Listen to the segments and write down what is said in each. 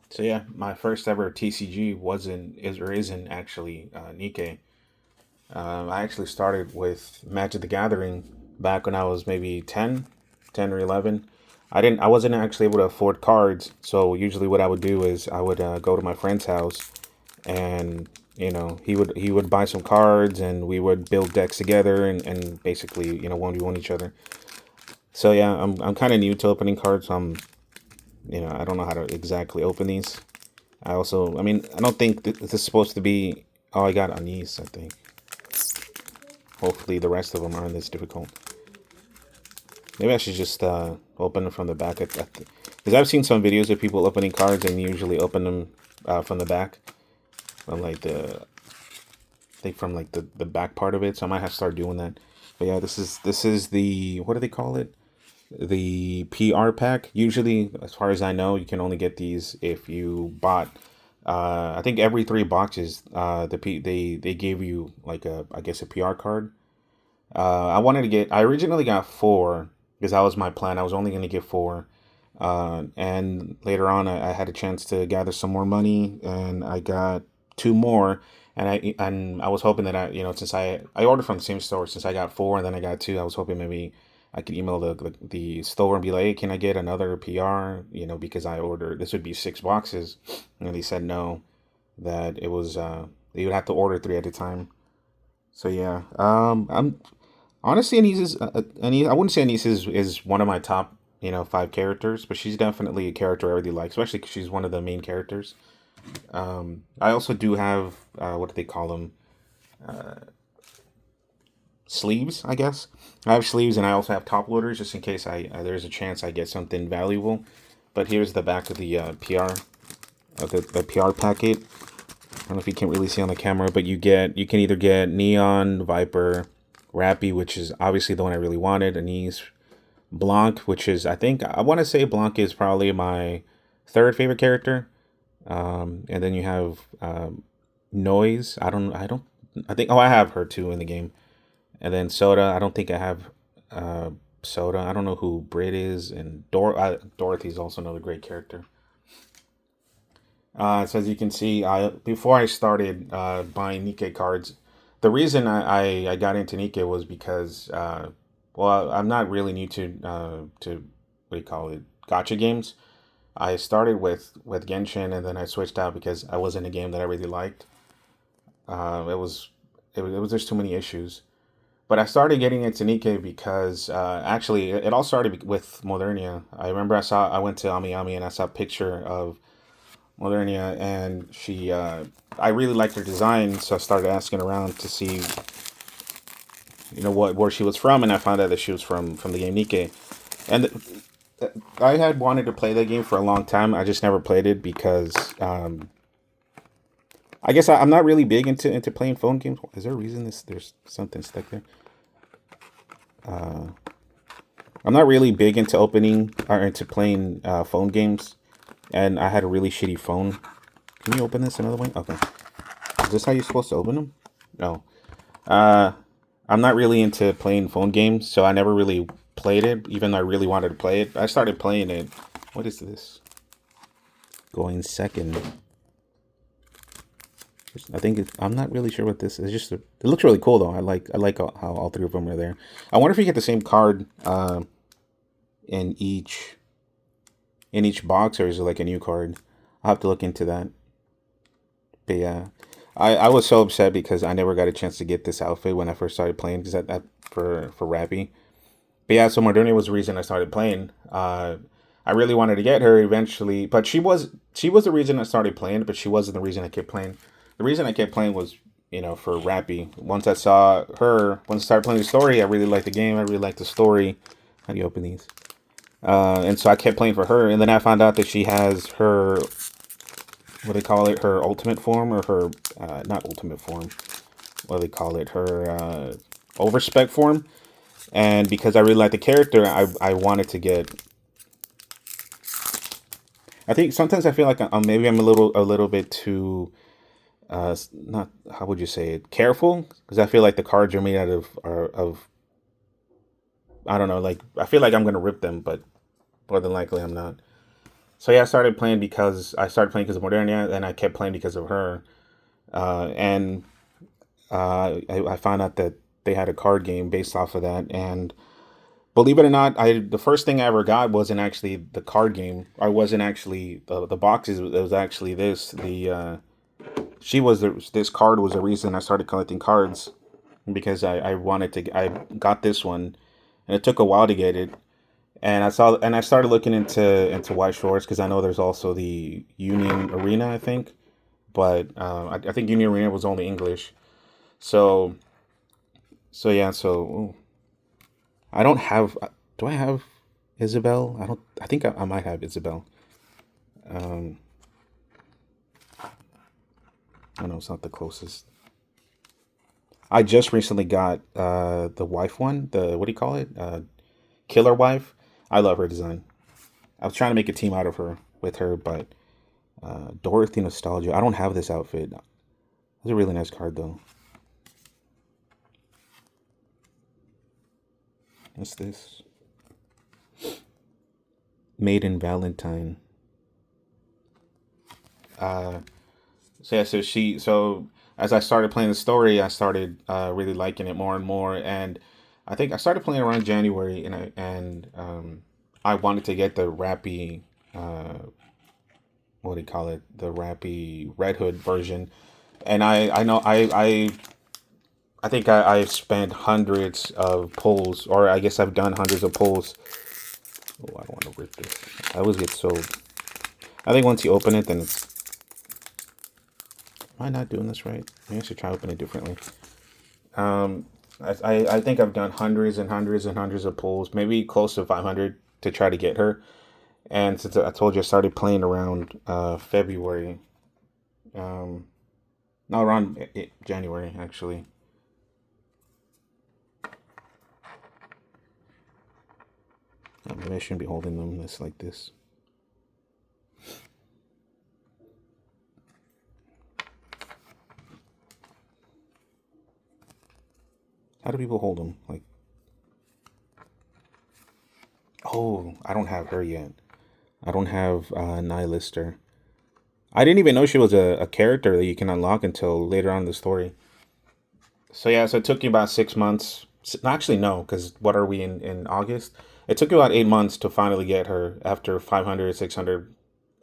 So yeah, my first ever TCG wasn't is or isn't actually Nikke. I actually started with Magic the Gathering back when I was maybe 10 or 11. I wasn't actually able to afford cards, so usually what I would do is I would go to my friend's house, and he would buy some cards, and we would build decks together, and basically 1v1 each other. So yeah, I'm kind of new to opening cards. So I don't know how to exactly open these. I mean, I don't think this is supposed to be. Oh, I got Anise, I think. Hopefully, the rest of them aren't this difficult. Maybe I should just open it from the back. Because I've seen some videos of people opening cards and usually open them from the back, from like I think from like the back part of it. So I might have to start doing that. But yeah, this is the, what do they call it? The PR pack. Usually, as far as I know, you can only get these if you bought. I think every 3 boxes, they gave you like I guess a PR card. I originally got four because that was my plan. I was only going to get four. And later on, I had a chance to gather some more money, and I got two more. And I was hoping that since I ordered from the same store, since I got four and then I got two, I was hoping maybe I could email the store and be like, hey, can I get another PR? Because I ordered, this would be 6 boxes, and they said no, that it was you would have to order three at a time. So yeah, I'm honestly, Anise. I wouldn't say Anise is one of my top 5 characters, but she's definitely a character I really like, especially because she's one of the main characters. I also do have what do they call them? Sleeves, I guess. I have sleeves, and I also have top loaders just in case there's a chance I get something valuable. But here's the back of the PR of the PR packet. I don't know if you can really see on the camera, but you can either get Neon, Viper, Rappy, which is obviously the one I really wanted, Anise, Blanc, which is, I think I want to say Blanc is probably my third favorite character. And then you have Noise. I think, oh, I have her too in the game. And then Soda. I don't think I have uh, Soda. I don't know who Brit is, and Dorothy's also another great character. So as you can see, before I started buying Nikke cards, the reason I got into Nikke was because, well, I'm not really new to what do you call it, gotcha games. I started with Genshin, and then I switched out because I wasn't a game that I really liked. It was just too many issues. But I started getting into Nikke because actually it all started with Modernia. I remember I went to Ami Ami and I saw a picture of Modernia, and I really liked her design, so I started asking around to see where she was from, and I found out that she was from the game Nikke. And I had wanted to play that game for a long time. I just never played it because I guess I'm not really big into playing phone games. Is there a reason there's something stuck there? I'm not really big into opening or into playing phone games, and I had a really shitty phone. Can you open this another way? Okay. Is this how you're supposed to open them? No. Uh, I'm not really into playing phone games, so I never really played it, even though I really wanted to play it. I started playing it. What is this? Going second. I think I'm not really sure what this is. It looks really cool though. I like how all three of them are there. I wonder if you get the same card in each box, or is it like a new card? I'll have to look into that. But yeah, I was so upset because I never got a chance to get this outfit when I first started playing because that for Rappy. But yeah, so Moderna was the reason I started playing. I really wanted to get her eventually, but she was the reason I started playing, but she wasn't the reason I kept playing. The reason I kept playing was for Rappy. Once I started playing the story, I really liked the game. I really liked the story. How do you open these? And so I kept playing for her, and then I found out that she has her, what do they call it, her ultimate form, or her not ultimate form. What do they call it? Her overspec form. And because I really like the character, I wanted to get. I think sometimes I feel like maybe I'm a little bit too not, how would you say it, careful, because I feel like the cards are made out of I don't know, like I feel like I'm gonna rip them, but more than likely I'm not. So yeah, I started playing because of Modernia, and I kept playing because of her. And I found out that they had a card game based off of that, and believe it or not, I the first thing I ever got wasn't actually the card game. I wasn't actually the boxes. It was actually this. This card was the reason I started collecting cards because I wanted to. I got this one, and it took a while to get it. And I started looking into Weiss Schwarz because I know there's also the Union Arena, I think, but I think Union Arena was only English. So yeah, ooh, I don't have. Do I have Isabel? I don't. I think I might have Isabel. Um, I know it's not the closest. I just recently got the wife one. The what do you call it? Killer wife. I love her design. I was trying to make a team out of her with her, but Dorothy Nostalgia. I don't have this outfit. It's a really nice card though. What's this? Maiden Valentine. Uh, so as I started playing the story, I started really liking it more and more, and I think I started playing around January, I wanted to get the Rappy, uh, what do you call it, the Rappy Red Hood version, and I know I think I've spent hundreds of pulls, or I guess I've done hundreds of pulls. Oh, I don't want to rip this. I always get so. I think once you open it, then it's. Am I not doing this right? Maybe I should try opening it differently. Um, I think I've done hundreds and hundreds and hundreds of pulls, maybe close to 500 to try to get her. And since I told you I started playing around February, um, no, around January actually. Maybe I shouldn't be holding them this like this. How do people hold them? Like, oh, I don't have her yet. I don't have Nihilister. I didn't even know she was a character that you can unlock until later on in the story. So yeah, so it took you about 6 months. Actually, no, because what are we in August? It took you about 8 months to finally get her after 500, 600,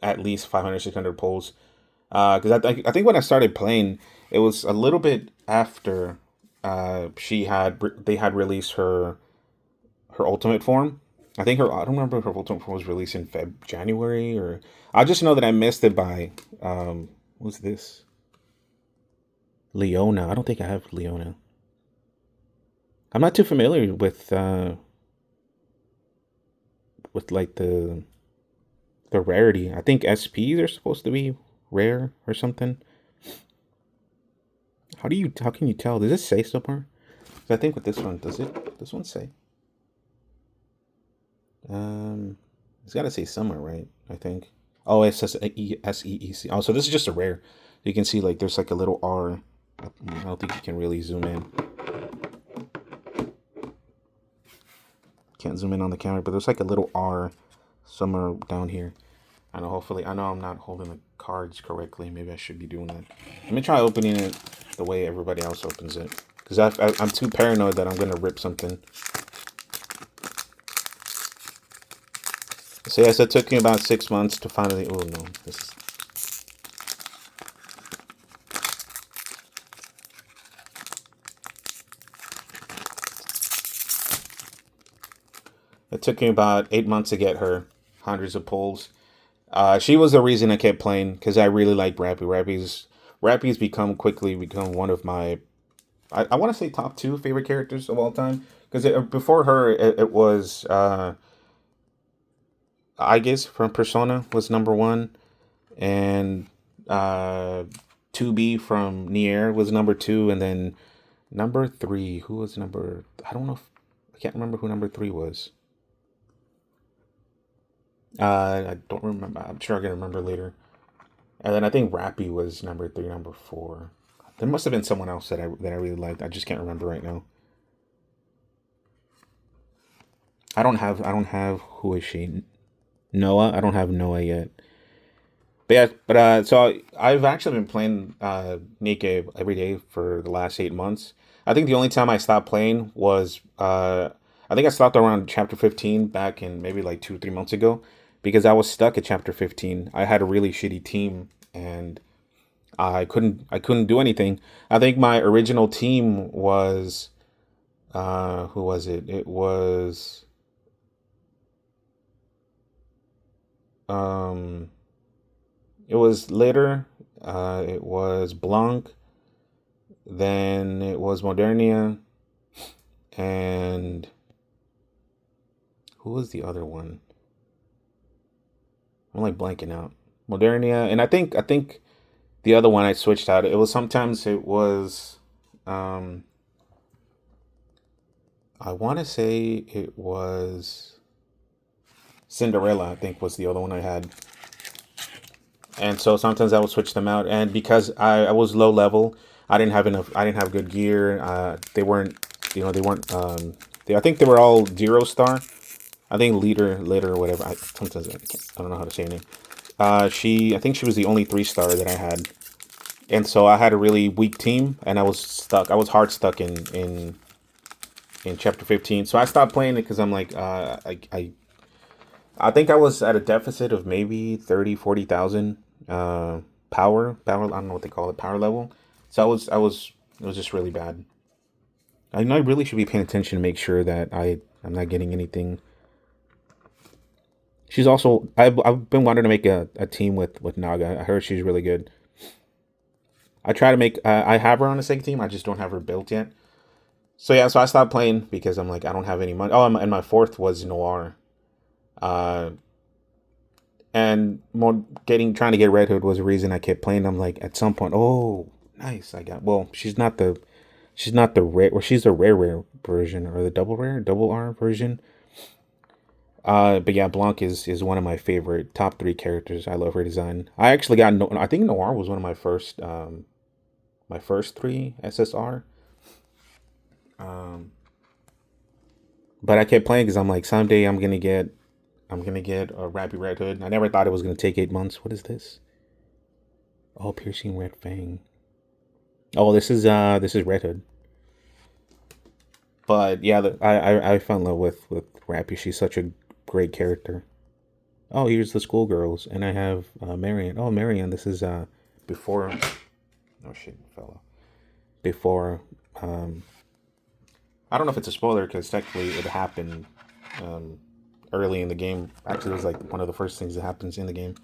at least 500, 600 pulls. Because I think when I started playing, it was a little bit after they had released her ultimate form. I don't remember if her ultimate form was released in January, or I just know that I missed it by what's this? Leona. I don't think I have Leona. I'm not too familiar with like the rarity. I think SPs are supposed to be rare or something. How can you tell? Does it say somewhere? 'Cause I think with this one, does it? This one say? Um, it's got to say somewhere, right? I think. Oh, it says SEEC. Oh, so this is just a rare. You can see like there's like a little R. I don't think you can really zoom in. Can't zoom in on the camera, but there's like a little R somewhere down here. I know. Hopefully, I know I'm not holding the cards correctly. Maybe I should be doing that. Let me try opening it the way everybody else opens it, because I'm too paranoid that I'm gonna rip something. So yes, it took me about 6 months to finally. Oh no, this is. It took me about 8 months to get her, hundreds of pulls. She was the reason I kept playing because I really like Rappy. Rappy's quickly become one of my, I want to say top two favorite characters of all time. Because before her, it was I guess from Persona was number one, and uh, 2B from Nier was number two, and then number three. Who was number? I don't know. I can't remember who number three was. I don't remember. I'm sure I can remember later. And then I think Rappy was number three, number four. There must have been someone else that I really liked. I just can't remember right now. I don't have who is she? Noah. I don't have Noah yet. But yeah, so I've actually been playing Nikke every day for the last 8 months. I think the only time I stopped playing was I think I stopped around chapter 15 back in maybe like 2 3 months ago because I was stuck at chapter 15. I had a really shitty team and I couldn't do anything. I think my original team was who was it? Um it was later. It was Blanc. Then it was Modernia, and who was the other one? I'm like blanking out. Modernia, and I think the other one I switched out. It was sometimes it was um I want to say it was Cinderella. I think was the other one I had, and so sometimes I would switch them out. And because I was low level, I didn't have enough. I didn't have good gear. They weren't, they weren't. I think they were all 0 star. I think leader or whatever. Sometimes I don't know how to say her name. I think she was the only 3 star that I had, and so I had a really weak team, and I was stuck. I was hard stuck in chapter 15. So I stopped playing it because I'm like, I think I was at a deficit of maybe 30 40,000 power. I don't know what they call it, power level. So I was it was just really bad. I know I really should be paying attention to make sure that I'm not getting anything. She's also I've been wanting to make a team with Naga. I heard she's really good. I try to make I have her on a second team. I just don't have her built yet. So yeah, so I stopped playing because I'm like I don't have any money. Oh, and my fourth was Noir. Uh, and more getting trying to get Red Hood was the reason I kept playing. I'm like at some point, oh, nice, I got. Well, she's not the rare, or she's the rare version or the double R version. But yeah, Blanc is one of my favorite top 3 characters. I love her design. I actually got no. I think Noir was one of my first 3 SSR. Um, but I kept playing because I'm like someday I'm gonna get a Rappy Red Hood. I never thought it was gonna take 8 months. What is this? Oh, piercing red fang. Oh, this is Red Hood. But yeah, I fell in love with Rappy. She's such a great character. Oh, here's the schoolgirls, and I have Marion. Oh, Marion, this is before. Oh shit, fella. Before. Um, I don't know if it's a spoiler because technically it happened um, early in the game. Actually, it was like one of the first things that happens in the game.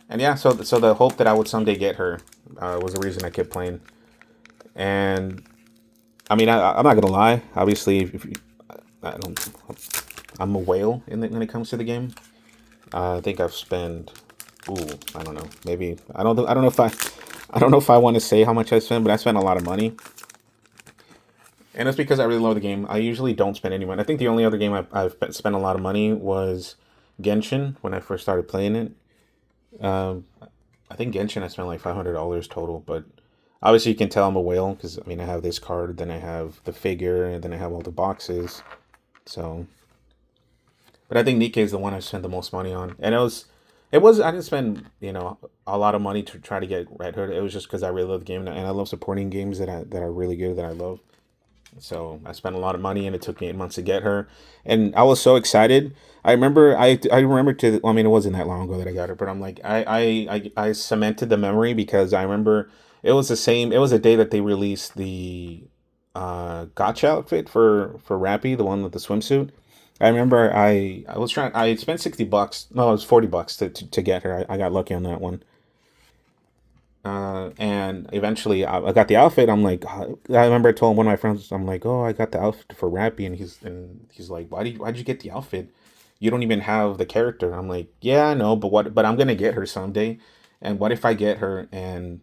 And yeah, so the hope that I would someday get her was the reason I kept playing. And I mean, I'm not gonna lie. Obviously, if you, I don't, I'm a whale when it comes to the game. I think I've spent, ooh, I don't know, maybe I don't know if I don't know if I want to say how much I spent, but I spent a lot of money, and it's because I really love the game. I usually don't spend any money. I think the only other game I've spent a lot of money was Genshin when I first started playing it. Um, I think Genshin I spent like $500 total, but obviously you can tell I'm a whale because I mean I have this card, then I have the figure, and then I have all the boxes. So, but I think Nikke is the one I spent the most money on, and it was I didn't spend a lot of money to try to get Red Hood. It was just because I really love the game and I love supporting games that are really good that I love. So I spent a lot of money, and it took me 8 months to get her, and I was so excited. I remember to. I mean, it wasn't that long ago that I got her, but I'm like I cemented the memory because I remember it was the same. It was a day that they released the gotcha outfit for Rappy, the one with the swimsuit. I remember I was trying. I spent $60. No, it was $40 to get her. I got lucky on that one. And eventually I got the outfit. I'm like, I remember I told one of my friends, I'm like, oh, I got the outfit for Rappy, and he's like, why'd you get the outfit? You don't even have the character. I'm like, yeah, I know, but what? But I'm gonna get her someday. And what if I get her and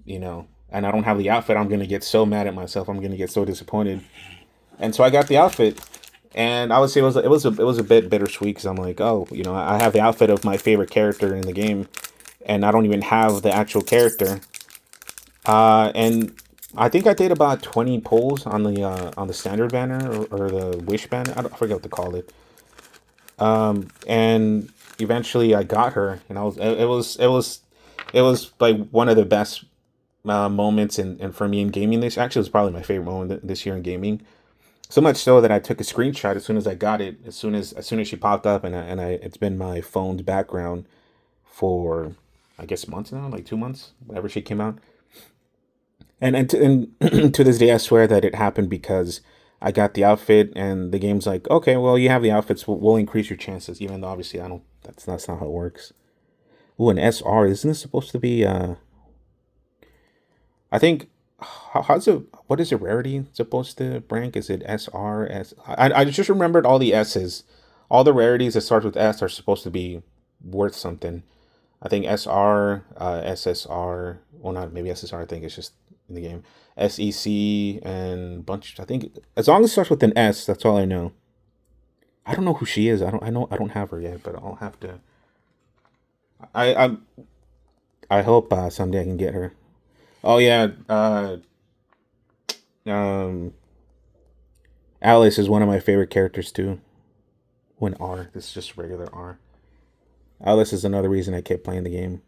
I don't have the outfit? I'm gonna get so mad at myself. I'm gonna get so disappointed. And so I got the outfit, and I would say it was a bit bittersweet because I'm like, oh, I have the outfit of my favorite character in the game, and I don't even have the actual character. And I think I did about 20 pulls on the standard banner or the wish banner. I forget what to call it. And eventually I got her, and it was like one of the best moments in for me in gaming. This actually was probably my favorite moment this year in gaming. So much so that I took a screenshot as soon as I got it, as soon as she popped up, and I it's been my phone's background for I guess months now, like 2 months, whenever she came out. And to this day, I swear that it happened because I got the outfit, and the game's like, okay, well, you have the outfits, we'll increase your chances, even though obviously I don't. That's not how it works. Ooh, an SR. Isn't this supposed to be? I think. How's it? What is the rarity supposed to rank? Is it SR? I just remembered all the S's. All the rarities that start with S are supposed to be worth something. I think SR, SSR. Well, not maybe SSR. I think it's just in the game. SEC and bunch. I think as long as it starts with an S, that's all I know. I don't know who she is. I don't. I know. I don't have her yet, but I'll have to. I I hope someday I can get her. Oh yeah. Um. Alice is one of my favorite characters too. When R. This is just regular R. Alice is another reason I kept playing the game.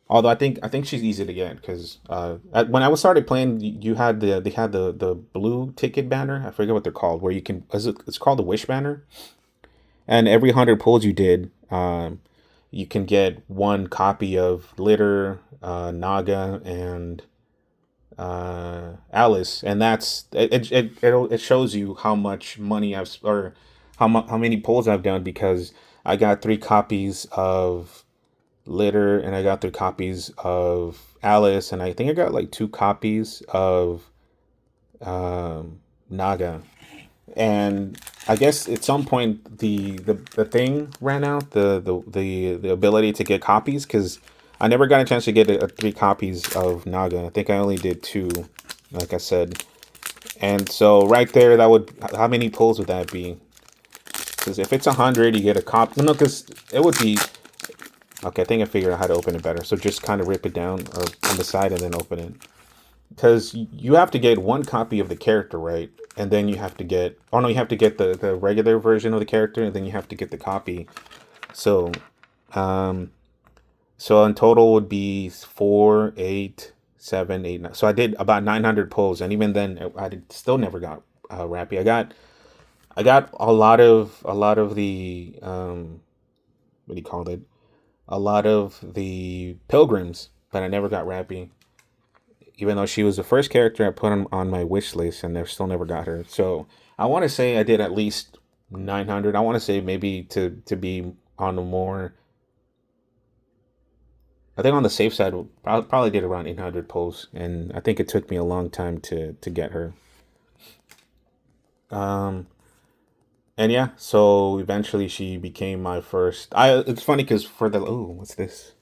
Although I think she's easy to get because when I was started playing, you had they had the blue ticket banner. I forget what they're called. Where you can it's called the wish banner, and every 100 pulls you did, you can get one copy of Litter, Naga, and Alice, and it shows you how much money or how many pulls I've done because I got 3 copies of Litter, and I got 3 copies of Alice, and I think I got like 2 copies of Naga. And I guess at some point the thing ran out, the ability to get copies, because I never got a chance to get 3 copies of Naga. I think I only did 2, like I said. And so right there, that would, how many pulls would that be? Because if it's 100, you get a copy. No, because it would be. Okay, I think I figured out how to open it better. So just kind of rip it down or on the side and then open it. Because you have to get 1 copy of the character, right? And then you have to get, oh no, you have to get the regular version of the character, and then you have to get the copy. So, um, so in total would be 4, 8, 7, 8, 9. So I did about 900 pulls, and even then, still never got Rappy. I got a lot of the what do you call it? A lot of the pilgrims, but I never got Rappy, even though she was the first character I put on my wish list, and I still never got her. So I want to say I did at least 900. I want to say maybe to be on the more. I think on the safe side, I probably did around 800 pulls, and I think it took me a long time to get her. Um, and yeah, so eventually she became my first. It's funny because for the what's this?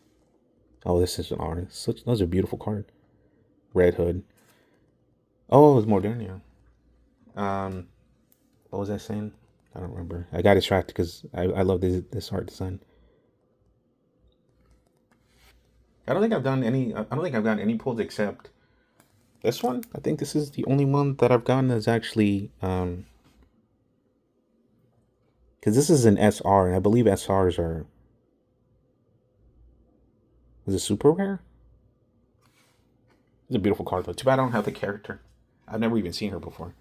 Oh, this is an artist. Those are beautiful cards. Red Hood. Oh, it was Modernia. Um, what was I saying? I don't remember. I got distracted because I love this art design. I don't think I've done any. I don't think I've gotten any pulls except this one. I think this is the only one that I've gotten that's actually because this is an SR, and I believe SRs are. Is it super rare? It's a beautiful card though. Too bad I don't have the character. I've never even seen her before.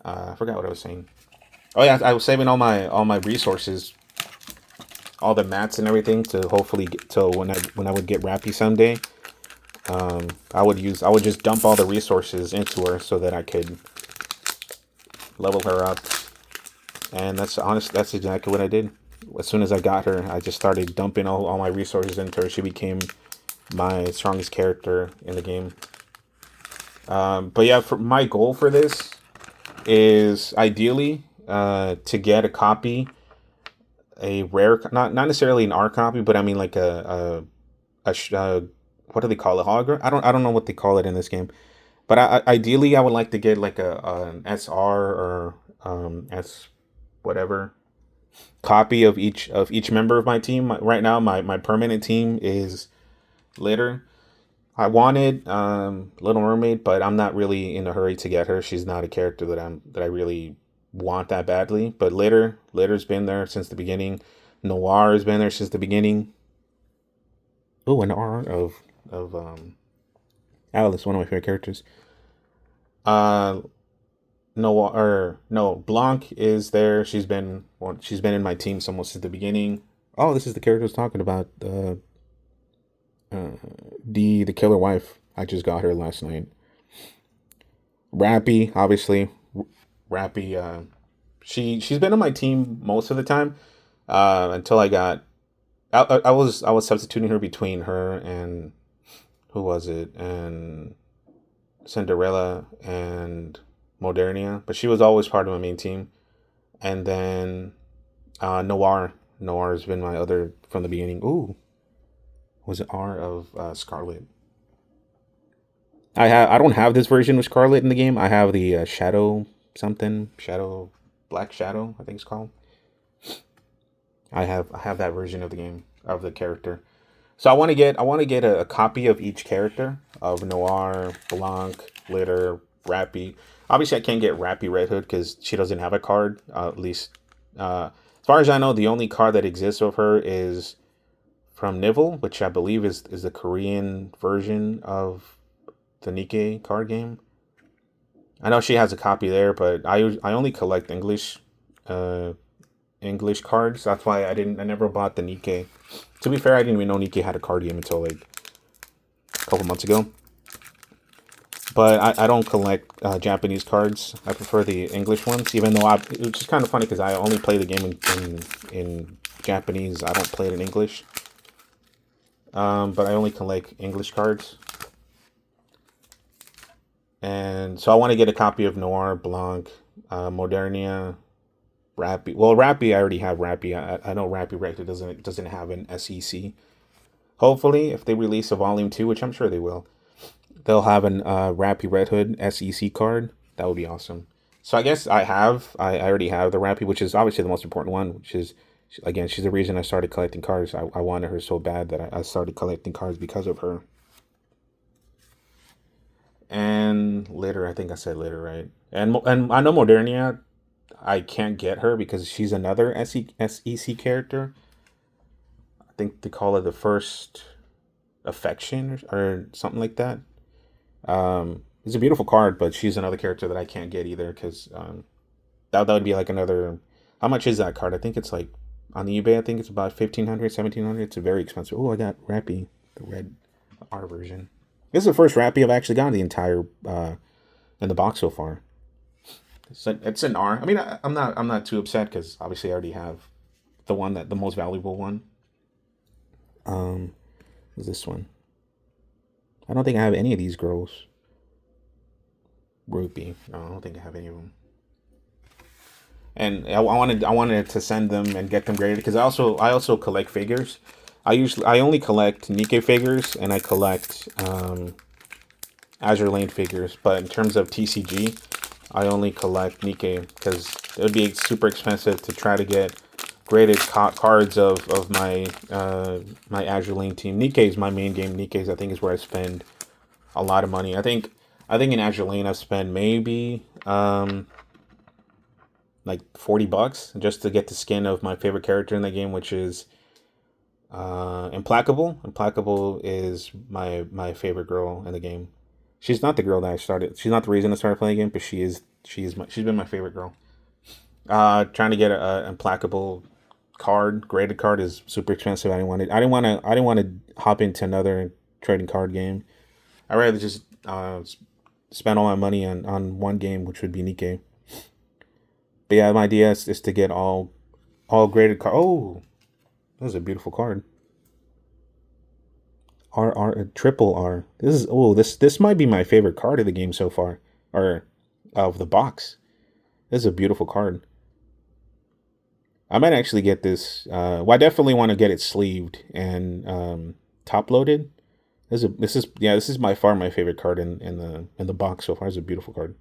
I forgot what I was saying. Oh yeah, I was saving all my resources, all the mats and everything to hopefully get to when I would get Rappy someday. I would just dump all the resources into her so that I could level her up. And that's exactly what I did. As soon as I got her, I just started dumping all my resources into her. She became my strongest character in the game. But yeah, for my goal for this is ideally to get a copy, a rare, not necessarily an R copy, but I mean like what do they call it? Hologram? I don't know what they call it in this game, but ideally I would like to get like an SR or S whatever copy of each member of my team. Right now, my permanent team is Litter. I wanted Little Mermaid, but I'm not really in a hurry to get her. She's not a character that I really want that badly. But Litter's been there since the beginning. Noir has been there since the beginning. Oh, an R of Alice, one of my favorite characters. Uh, Noir, or no, Blanc is there. She's been in my team almost since the beginning. Oh, this is the character I was talking about. The killer wife. I just got her last night. Rappy, obviously. Rappy. She's been on my team most of the time. Until I got. I was substituting her between her and who was it, and Cinderella and Modernia, but she was always part of my main team. And then Noir. Noir has been my other from the beginning. Ooh, was it R of Scarlet? I don't have this version with Scarlet in the game. I have the Shadow something Shadow Black Shadow, I think it's called. I have that version of the game of the character. So I want to get a copy of each character of Noir, Blanc, Litter, Rappy. Obviously, I can't get Rappy Red Hood because she doesn't have a card. At least, as far as I know, the only card that exists of her is from Nivel, which I believe is the Korean version of the Nikke card game. I know she has a copy there, but I only collect uh, English cards. That's why I never bought the Nikke. To be fair, I didn't even know Nikke had a card game until like a couple months ago. But I don't collect Japanese cards. I prefer the English ones, even though it's just kind of funny because I only play the game in Japanese. I don't play it in English. But I only collect English cards. And so I want to get a copy of Noir, Blanc, Modernia, Rappy. Well, Rappy, I already have Rappy. I know Rappy Rector doesn't have an SEC. Hopefully, if they release a volume 2, which I'm sure they will, they'll have an Rappy Red Hood SEC card. That would be awesome. So I guess I already have the Rappy, which is obviously the most important one, which is, again, she's the reason I started collecting cards. I wanted her so bad that I started collecting cards because of her. And Litter, I think I said Litter, right? And I know Modernia, I can't get her because she's another SEC character. I think they call it the first affection or something like that. It's a beautiful card, but she's another character that I can't get either because that would be like another. How much is that card? I think it's like on the eBay. I think it's about 1,500, 1,700. It's a very expensive. Oh, I got Rappy, the red R version. This is the first Rappy I've actually gotten the entire in the box so far. It's an R. I mean, I'm not too upset because obviously I already have the most valuable one. Um, is this one? I don't think I have any of these girls. Rupee. No, I don't think I have any of them. And I wanted to send them and get them graded because I also collect figures. I only collect Nikke figures and I collect Azure Lane figures. But in terms of TCG, I only collect Nikke because it would be super expensive to try to get graded cards of my Azure Lane team. Nikke is my main game. Nikke's I think is where I spend a lot of money. I think in Azure Lane I've spent maybe like $40 just to get the skin of my favorite character in the game, which is Implacable. Implacable is my favorite girl in the game. She's not the girl that I started. She's not the reason I started playing the game, but she's been my favorite girl. Trying to get a Implacable card, graded card is super expensive. I didn't want to hop into another trading card game. I'd rather just spend all my money on one game, which would be Nikke. But yeah, my idea is to get all graded card. Oh, that was a beautiful card. Triple R. This might be my favorite card of the game so far, or of the box. This is a beautiful card. I might actually get this. Well, I definitely want to get it sleeved and top loaded. This is by far my favorite card in the box so far. It's a beautiful card,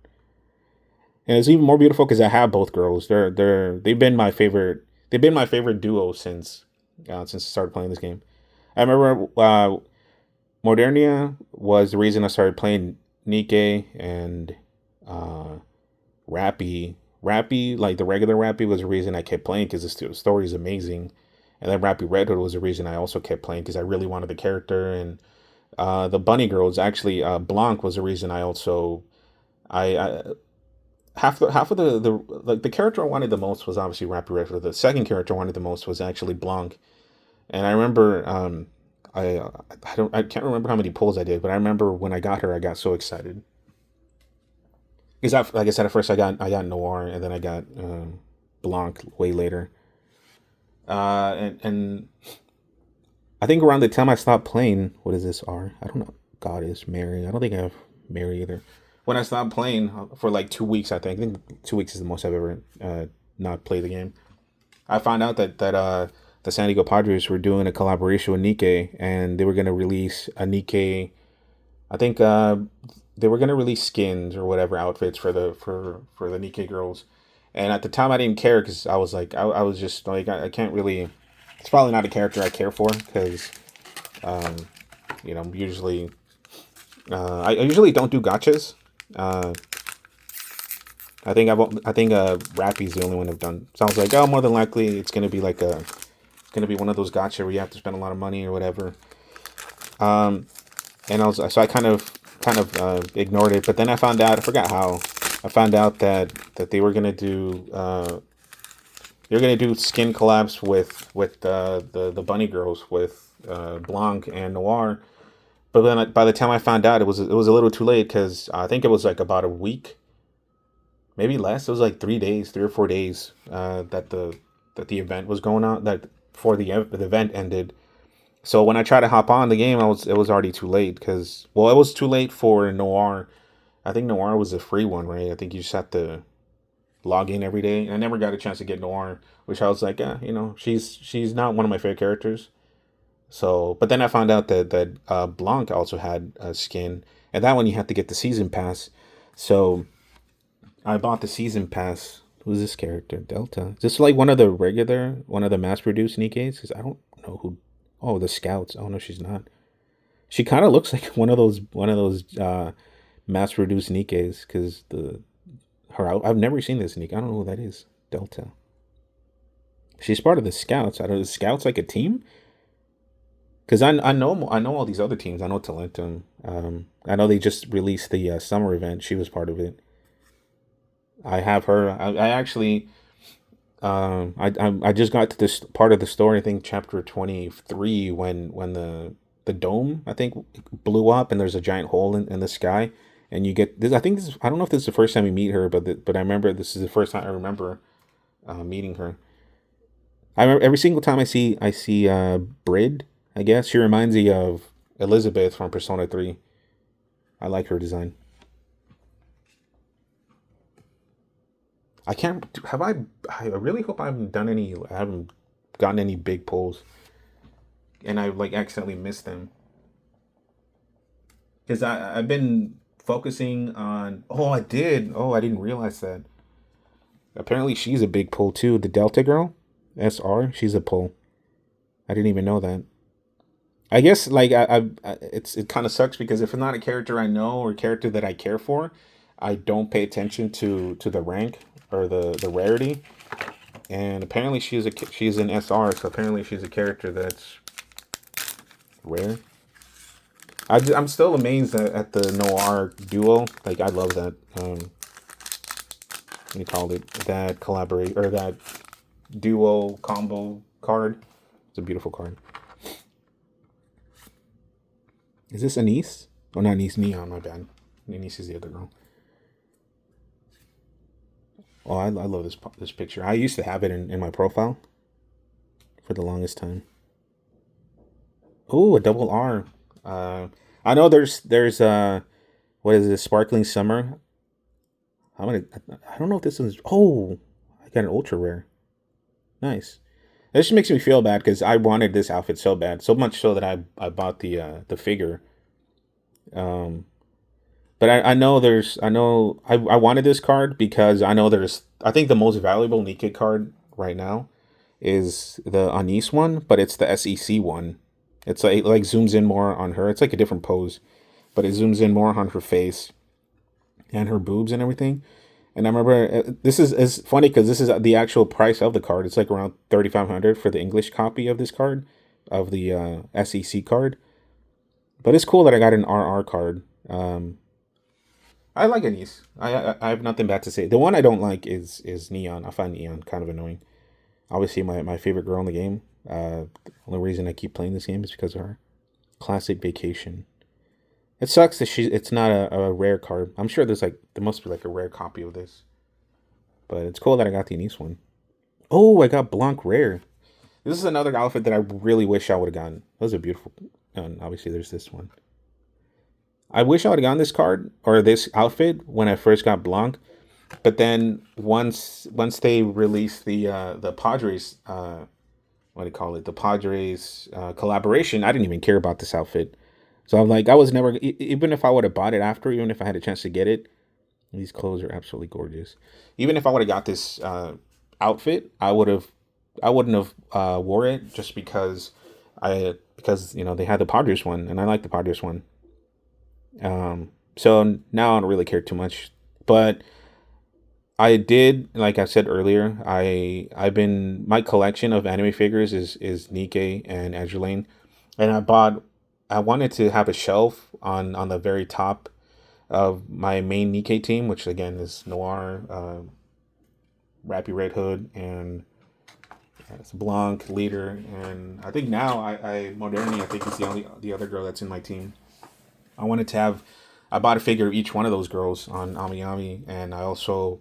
and it's even more beautiful because I have both girls. They've been my favorite. They've been my favorite duo since I started playing this game. I remember Modernia was the reason I started playing Nikke, and uh, Rappy Rappy, like the regular Rappy, was the reason I kept playing because the story is amazing. And then Rappy Red Hood was the reason I also kept playing because I really wanted the character. And the bunny girls, actually, Blanc was the reason I also I half of the like the character I wanted the most was obviously Rappy Red Hood. The second character I wanted the most was actually Blanc. And I remember I I can't remember how many pulls I did, but I remember when I got her, I got so excited because like I said, at first I got Noir, and then I got Blanc way later. And I think around the time I stopped playing, what is this R? I don't know. Goddess Mary. I don't think I have Mary either. When I stopped playing for like 2 weeks, I think 2 weeks is the most I've ever not played the game. I found out that the San Diego Padres were doing a collaboration with Nikke, and they were gonna release a Nikke. I think they were gonna release skins or whatever outfits for the Nikke girls. And at the time, I didn't care because I was like, I was just like, I can't really. It's probably not a character I care for because, um, usually, I usually don't do gotchas. Uh, I think Rappy's the only one I've done. So I was like, oh, more than likely it's gonna be like it's gonna be one of those gotcha where you have to spend a lot of money or whatever. Um, and I kind of ignored it. But then I found out, I forgot how. I found out that they were gonna do skin collabs with the bunny girls with Blanc and Noir. But then by the time I found out, it was a little too late because I think it was like about a week, maybe less. It was like 3 days, 3 or 4 days that the event was going on. That before the event ended. So when I tried to hop on the game, it was already too late because, well, it was too late for Noir. I think Noir was a free one, right? I think you just have to log in every day. And I never got a chance to get Noir, which I was like, she's not one of my favorite characters. So, but then I found out that Blanc also had a skin, and that one you have to get the season pass. So I bought the season pass. Who's this character? Delta. Is this like one of the mass produced Nikkes? Because I don't know who. Oh, the scouts. Oh no, she's not. She kind of looks like one of those mass produced Nikkes because I've never seen this Nikke. I don't know who that is. Delta. She's part of the scouts. I don't know. The scouts like a team? Because I know all these other teams. I know Talentum. I know they just released the summer event. She was part of it. I have her. I actually. I just got to this part of the story. I think chapter 23 when the dome I think blew up and there's a giant hole in the sky and you get this. I don't know if this is the first time we meet her, but I remember this is the first time I remember meeting her. I remember every single time I see Brid. I guess she reminds me of Elizabeth from Persona 3. I like her design. I can't have I really hope I haven't gotten any big pulls and I like accidentally missed them because I've been focusing on. Oh, I did. Oh, I didn't realize that. Apparently, she's a big pull too. The Delta girl, SR, she's a pull. I didn't even know that. I guess like it kind of sucks because if it's not a character I know or a character that I care for, I don't pay attention to the rank or the rarity. And apparently she's an SR, so apparently she's a character that's rare. I'm still amazed at the Noir duo. Like I love that. What do you call it? That collaborate or that duo combo card. It's a beautiful card. Is this Anise? Oh, not Anise. Neon. My bad. Anise is the other girl. Oh, I love this picture. I used to have it in my profile for the longest time. Oh, a double R. I know there's what is this? Sparkling Summer. I don't know if this is. Oh, I got an ultra rare. Nice. This just makes me feel bad because I wanted this outfit so bad, so much so that I bought the figure. Um, but I wanted this card because I know I think the most valuable Nikke card right now is the Anise one, but it's the SEC one. It's like zooms in more on her. It's like a different pose, but it zooms in more on her face and her boobs and everything. And I remember this is funny because this is the actual price of the card. It's like around 3,500 for the English copy of this card, of the SEC card. But it's cool that I got an RR card. I like Anise. I have nothing bad to say. The one I don't like is Neon. I find Neon kind of annoying. Obviously, my favorite girl in the game. The only reason I keep playing this game is because of her. Classic Vacation. It sucks that it's not a rare card. I'm sure there must be like a rare copy of this. But it's cool that I got the Anise one. Oh, I got Blanc rare. This is another outfit that I really wish I would have gotten. Those are beautiful. And obviously there's this one. I wish I would have gotten this card or this outfit when I first got Blanc. But then once they released the Padres what do you call it? The Padres collaboration, I didn't even care about this outfit. So I'm like, I was never, even if I would have bought it after, even if I had a chance to get it, these clothes are absolutely gorgeous. Even if I would have got this outfit, I wouldn't have wore it just because you know they had the Padres one, and I like the Padres one. So now I don't really care too much, but I did, like I said earlier, I've been my collection of anime figures is Nikke and Edgerlane, and I wanted to have a shelf on the very top of my main Nikke team, which again is Noir, Rappy Red Hood, and it's Blanc leader, and I think now I Moderni I think is the other girl that's in my team. I wanted to have I bought a figure of each one of those girls on Ami Ami, and I also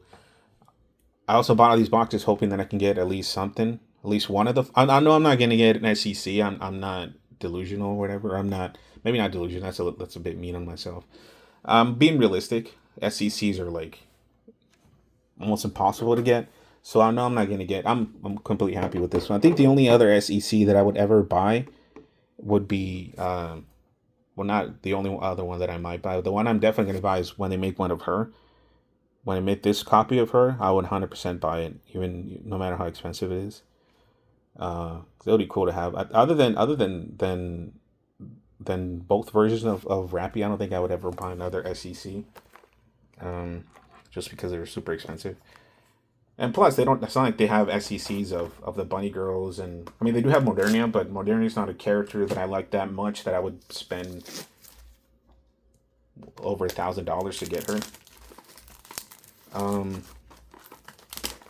bought all these boxes hoping that I can get at least something, at least one of the. I know I'm not gonna get an SEC. I'm not delusional or whatever. I'm not maybe not delusional. That's a bit mean on myself. Being realistic, SECs are like almost impossible to get. So I know I'm not gonna get. I'm completely happy with this one. I think the only other SEC that I would ever buy would be well, not the only other one that I might buy. The one I'm definitely gonna buy is when they make one of her. When I make this copy of her, I would 100% buy it, even no matter how expensive it is. It would be cool to have. Other than both versions of Rappy, I don't think I would ever buy another SEC. Just because they're super expensive. And plus, they don't. It's not like they have SECs of the bunny girls, and I mean they do have Modernia, but Modernia's not a character that I like that much that I would spend over $1,000 to get her. Um,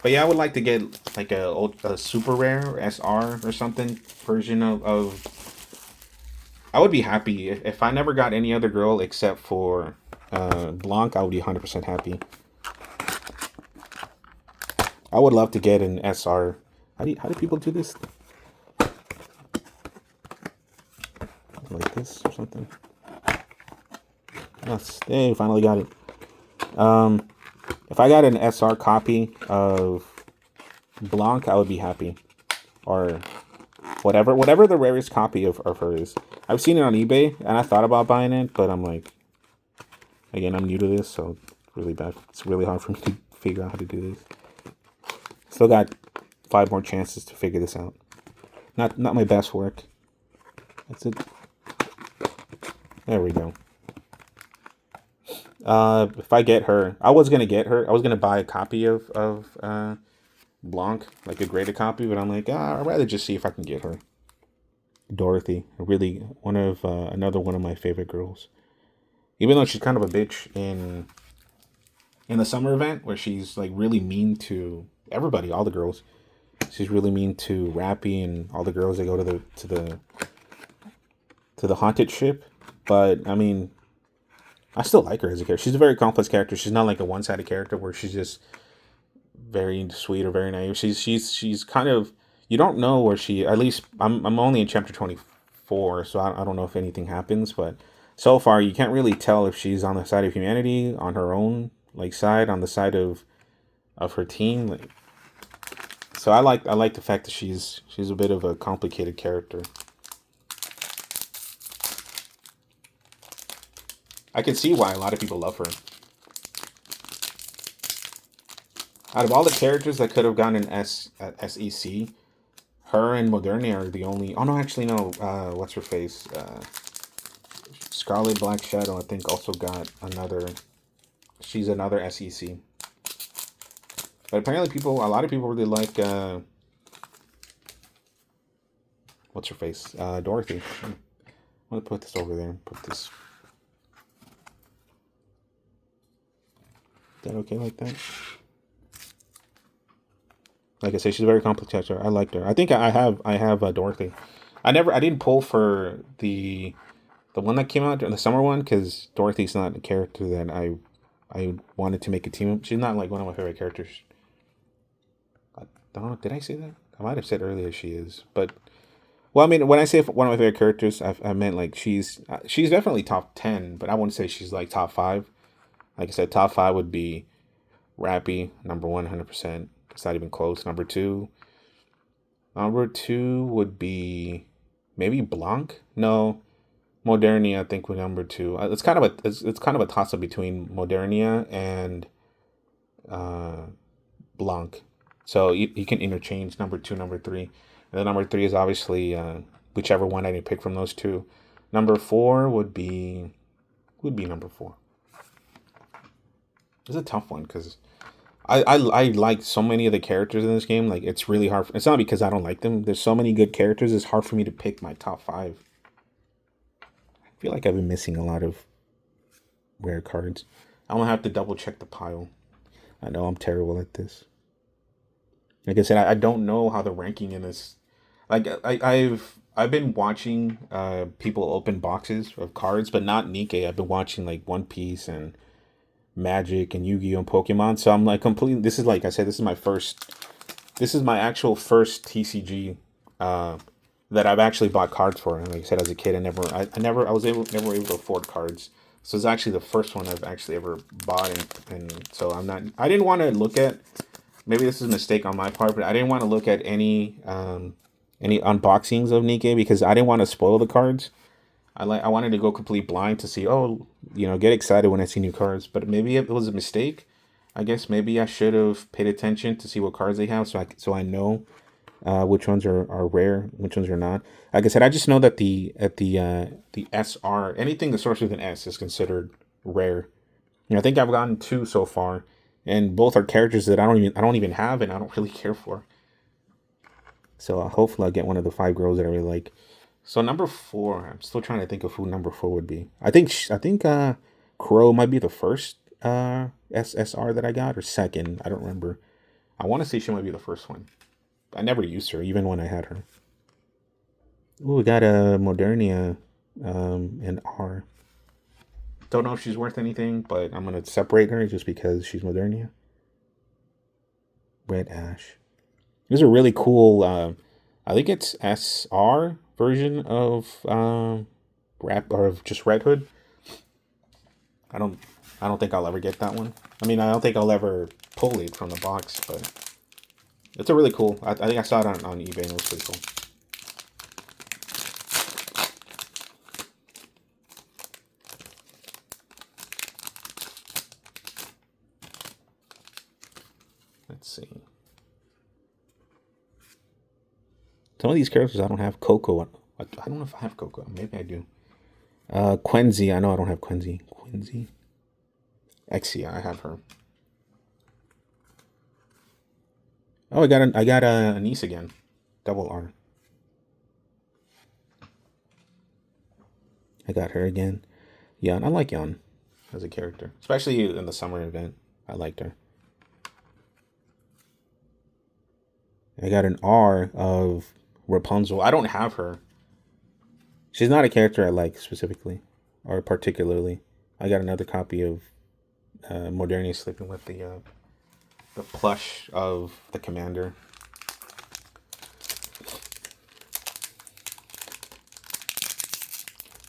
but yeah, I would like to get like a super rare or SR or something version of. I would be happy if I never got any other girl except for Blanc. I would be 100% happy. I would love to get an SR. How do people do this? Like this or something? Yes, they finally got it. If I got an SR copy of Blanc, I would be happy. Or whatever the rarest copy of her is. I've seen it on eBay, and I thought about buying it, but I'm like, again, I'm new to this, so it's really bad. It's really hard for me to figure out how to do this. Still got 5 more chances to figure this out. Not my best work. That's it. There we go. If I get her, I was gonna get her. I was gonna buy a copy of Blanc, like a graded copy, but I'm like, I'd rather just see if I can get her. Dorothy, really another one of my favorite girls. Even though she's kind of a bitch in the summer event where she's like really mean to everybody, all the girls. She's really mean to Rappy and all the girls that go to the haunted ship. But I mean, I still like her as a character. She's a very complex character. She's not like a one-sided character where she's just very sweet or very naive. She's kind of, you don't know where she. At least I'm only in chapter 24, so I don't know if anything happens. But so far, you can't really tell if she's on the side of humanity, on her own like side, on the side of her team. Like, so I like the fact that she's a bit of a complicated character. I can see why a lot of people love her. Out of all the characters that could have gotten an SEC, her and Modernia are the only. Oh no, actually no. What's her face? Scarlet Black Shadow, I think, also got another. She's another SEC. But apparently, a lot of people really like what's her face, Dorothy. I'm gonna put this over there. Put this. Is that okay like that? Like I say, she's a very complex character. I liked her. I think I have Dorothy. I didn't pull for the one that came out during the summer one because Dorothy's not a character that I wanted to make a team. She's not like one of my favorite characters. I don't know. Did I say that? I might have said earlier she is, but well, I mean, when I say one of my favorite characters, I meant like she's definitely top 10, but I wouldn't say she's like top five. Like I said, top five would be Rappy, number 100%. It's not even close. Number two would be maybe Blanc. No, Modernia. I think would number two. It's kind of a toss up between Modernia and uh, Blanc. So you can interchange number two, number three. And then number three is obviously whichever one I didn't pick from those two. Number four would be number four. It's a tough one because I like so many of the characters in this game. Like it's really hard. It's not because I don't like them. There's so many good characters. It's hard for me to pick my top five. I feel like I've been missing a lot of rare cards. I'm gonna have to double check the pile. I know I'm terrible at this. Like I said, I don't know how the ranking in this. Like I've been watching people open boxes of cards, but not Nikke. I've been watching like One Piece and Magic and Yu-Gi-Oh and Pokemon. So I'm like completely. This is like I said. This is my first. This is my actual first TCG that I've actually bought cards for. And like I said, as a kid, I was never able to afford cards. So it's actually the first one I've actually ever bought, and so I'm not. I didn't want to look at. Maybe this is a mistake on my part, but I didn't want to look at any unboxings of Nikke because I didn't want to spoil the cards. I wanted to go complete blind to see, get excited when I see new cards. But maybe it was a mistake. I guess maybe I should have paid attention to see what cards they have, so I know which ones are rare, which ones are not. Like I said, I just know that the SR, anything that starts with an S is considered rare. I think I've gotten two so far, and both are characters that I don't even have, and I don't really care for. So hopefully I'll get one of the five girls that I really like. So number four, I'm still trying to think of who number four would be. I think Crow might be the first SSR that I got, or second. I don't remember. I want to say she might be the first one. I never used her, even when I had her. Ooh, we got a Modernia and R. Don't know if she's worth anything, but I'm gonna separate her just because she's Modernia. Red Ash. There's a really cool. I think it's SR version of Rap or of just Red Hood. I don't. I don't think I'll ever get that one. I mean, I don't think I'll ever pull it from the box, but it's a really cool. I think I saw it on eBay and it was pretty cool. Let's see. Some of these characters I don't have Coco. I don't know if I have Coco. Maybe I do. Quincy. I know I don't have Quincy. Quincy. Exia. I have her. Oh, I got a niece again. Double R. I got her again. Yan. I like Yan as a character, especially in the summer event. I liked her. I got an R of Rapunzel. I don't have her. She's not a character I like specifically or particularly. I got another copy of Modernia sleeping with the plush of the commander.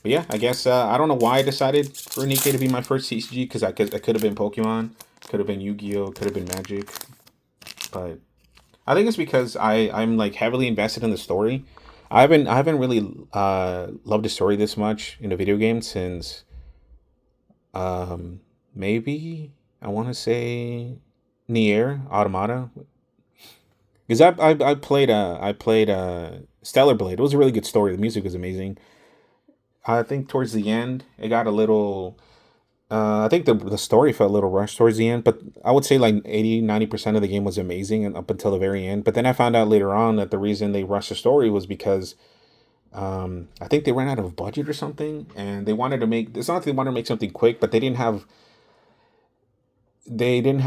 But yeah, I guess I don't know why I decided for Nikke to be my first CCG because I could have been Pokemon, could have been Yu-Gi-Oh, could have been Magic, but I think it's because I'm like heavily invested in the story. I haven't really loved the story this much in a video game since maybe I want to say Nier Automata. Because I played Stellar Blade. It was a really good story. The music was amazing. I think towards the end it got a little. I think the story felt a little rushed towards the end, but I would say like 80-90% of the game was amazing and up until the very end. But then I found out later on that the reason they rushed the story was because I think they ran out of budget or something, and they wanted to make. It's not that they wanted to make something quick, but they didn't have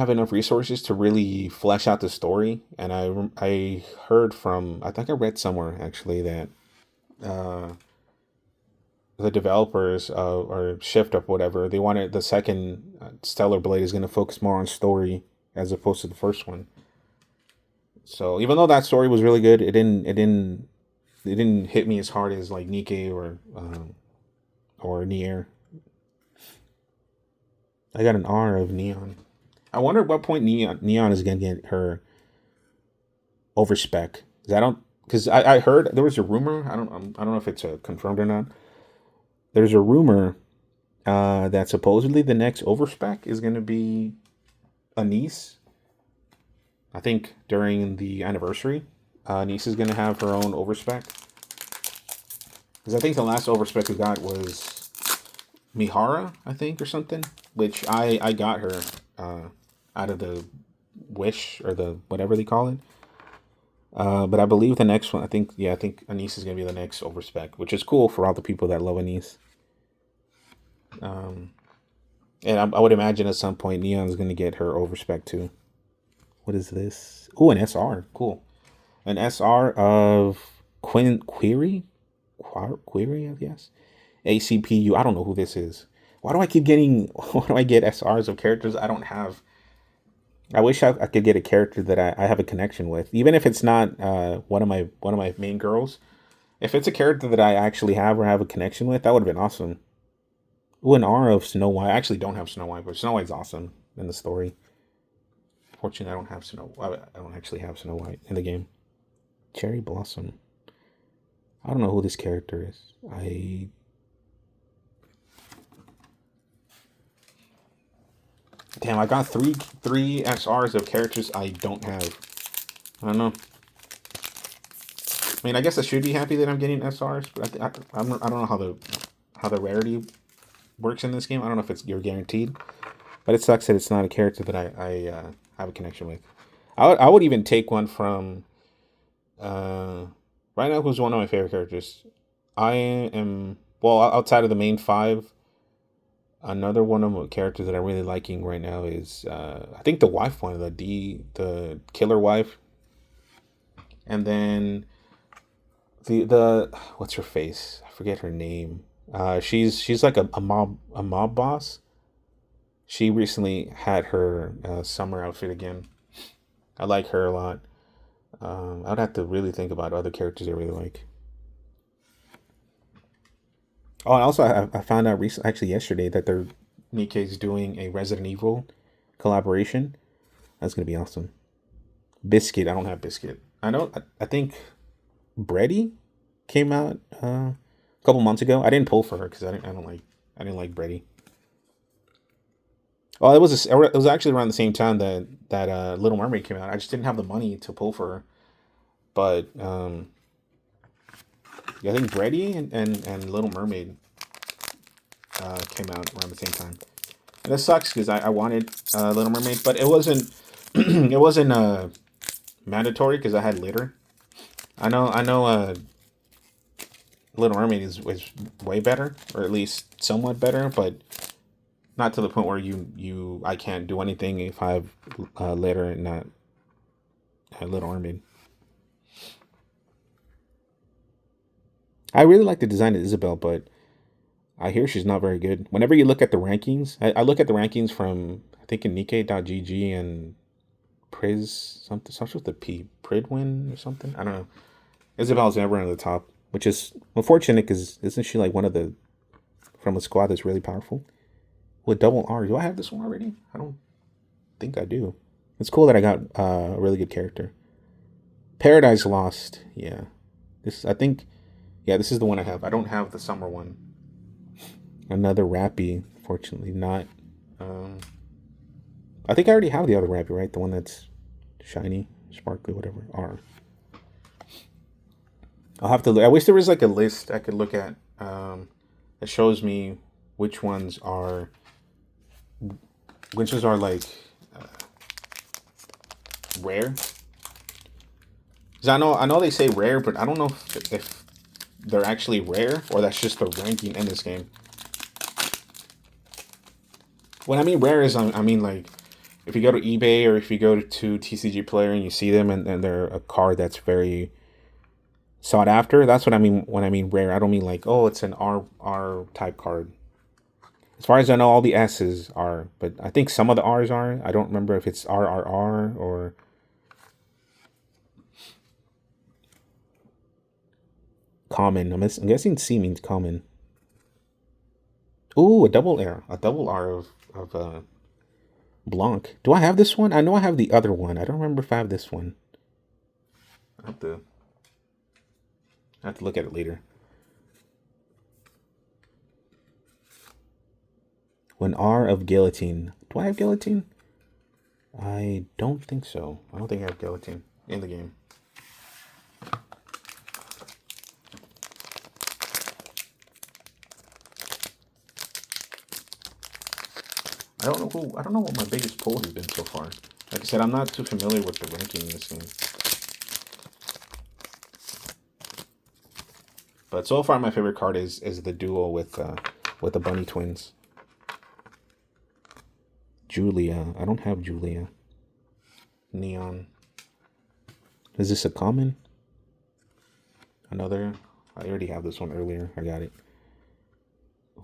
enough resources to really flesh out the story. And I heard from, I think I read somewhere actually that uh, the developers or Shift Up whatever, they wanted the second Stellar Blade is going to focus more on story as opposed to the first one. So even though that story was really good, it didn't hit me as hard as like Nikke or Nier. I got an R of Neon. I wonder at what point Neon is gonna get her overspec. Cause I don't, because I heard there was a rumor. I don't know if it's confirmed or not. There's a rumor that supposedly the next overspec is gonna be a niece. I think during the anniversary, niece is gonna have her own overspec. Because I think the last overspec we got was Mihara, I think, or something, which I got her uh, out of the wish or the whatever they call it. But I believe the next one, I think Anise is gonna be the next overspec, which is cool for all the people that love Anise. Um, and I would imagine at some point Neon's gonna get her overspec too. What is this? Oh, an SR, cool. An SR of Query, I guess. ACPU. I don't know who this is. Why do I keep getting? Why do I get SRs of characters I don't have? I wish I could get a character that I have a connection with, even if it's not one of my main girls. If it's a character that I actually have or have a connection with, that would have been awesome. Ooh, an R of Snow White. I actually don't have Snow White, but Snow White's awesome in the story. Fortunately, I don't have Snow. I don't actually have Snow White in the game. Cherry Blossom. I don't know who this character is. I got three SRs of characters I don't have. I don't know. I mean, I guess I should be happy that I'm getting SRs, but I don't know how the rarity works in this game. I don't know if you're guaranteed, but it sucks that it's not a character that I have a connection with. I would even take one from uh, right now. Who's one of my favorite characters? I am well outside of the main five. Another one of the characters that I'm really liking right now is I think the wife one, the killer wife, and then the what's her face? I forget her name. She's like a mob boss. She recently had her summer outfit again. I like her a lot. I'd have to really think about other characters I really like. Oh, and also I found out recently, actually yesterday, that they're Nikke's doing a Resident Evil collaboration. That's gonna be awesome. Biscuit, I don't have Biscuit. I know. I think Brady came out a couple months ago. I didn't pull for her because I didn't like Brady. Oh, it was actually around the same time that Little Mermaid came out. I just didn't have the money to pull for her. But yeah, I think Brady and Little Mermaid came out around the same time. And this sucks because I wanted Little Mermaid, but it wasn't it wasn't mandatory because I had litter. I know. Little Mermaid is way better, or at least somewhat better, but not to the point where I can't do anything if I have litter and not Little Mermaid. I really like the design of Isabel, but I hear she's not very good. Whenever you look at the rankings, I look at the rankings from I think in Nikke.gg and Priz something with the P Pridwin or something. I don't know. Isabel's never on the top, which is unfortunate because isn't she like one of the from a squad that's really powerful with double R? Do I have this one already? I don't think I do. It's cool that I got a really good character. Paradise Lost. Yeah, this I think. Yeah, this is the one I have. I don't have the summer one. Another Rappy, fortunately not. Um, I think I already have the other Rappy, right? The one that's shiny, sparkly, whatever. R. I'll have to. I wish there was like a list I could look at that shows me which ones are which are like rare. 'Cause I know they say rare, but I don't know if they're actually rare or that's just the ranking in this game. When I mean rare is I mean like if you go to eBay or if you go to TCG Player and you see them and they're a card that's very sought after. That's what I mean when I mean rare. I don't mean like, oh, it's an R type card. As far as I know, all the S's are, but I think some of the R's are. I don't remember if it's RRR or common. I'm guessing C means common. Ooh, a double R of Blanc. Do I have this one? I know I have the other one. I don't remember if I have this one. I have to look at it later. When R of guillotine. Do I have guillotine? I don't think so. I don't think I have guillotine in the game. I don't know what my biggest pull has been so far. Like I said, I'm not too familiar with the ranking in this game. But so far, my favorite card is the duo with the bunny twins. Julia. I don't have Julia. Neon. Is this a common? Another. I already have this one earlier. I got it.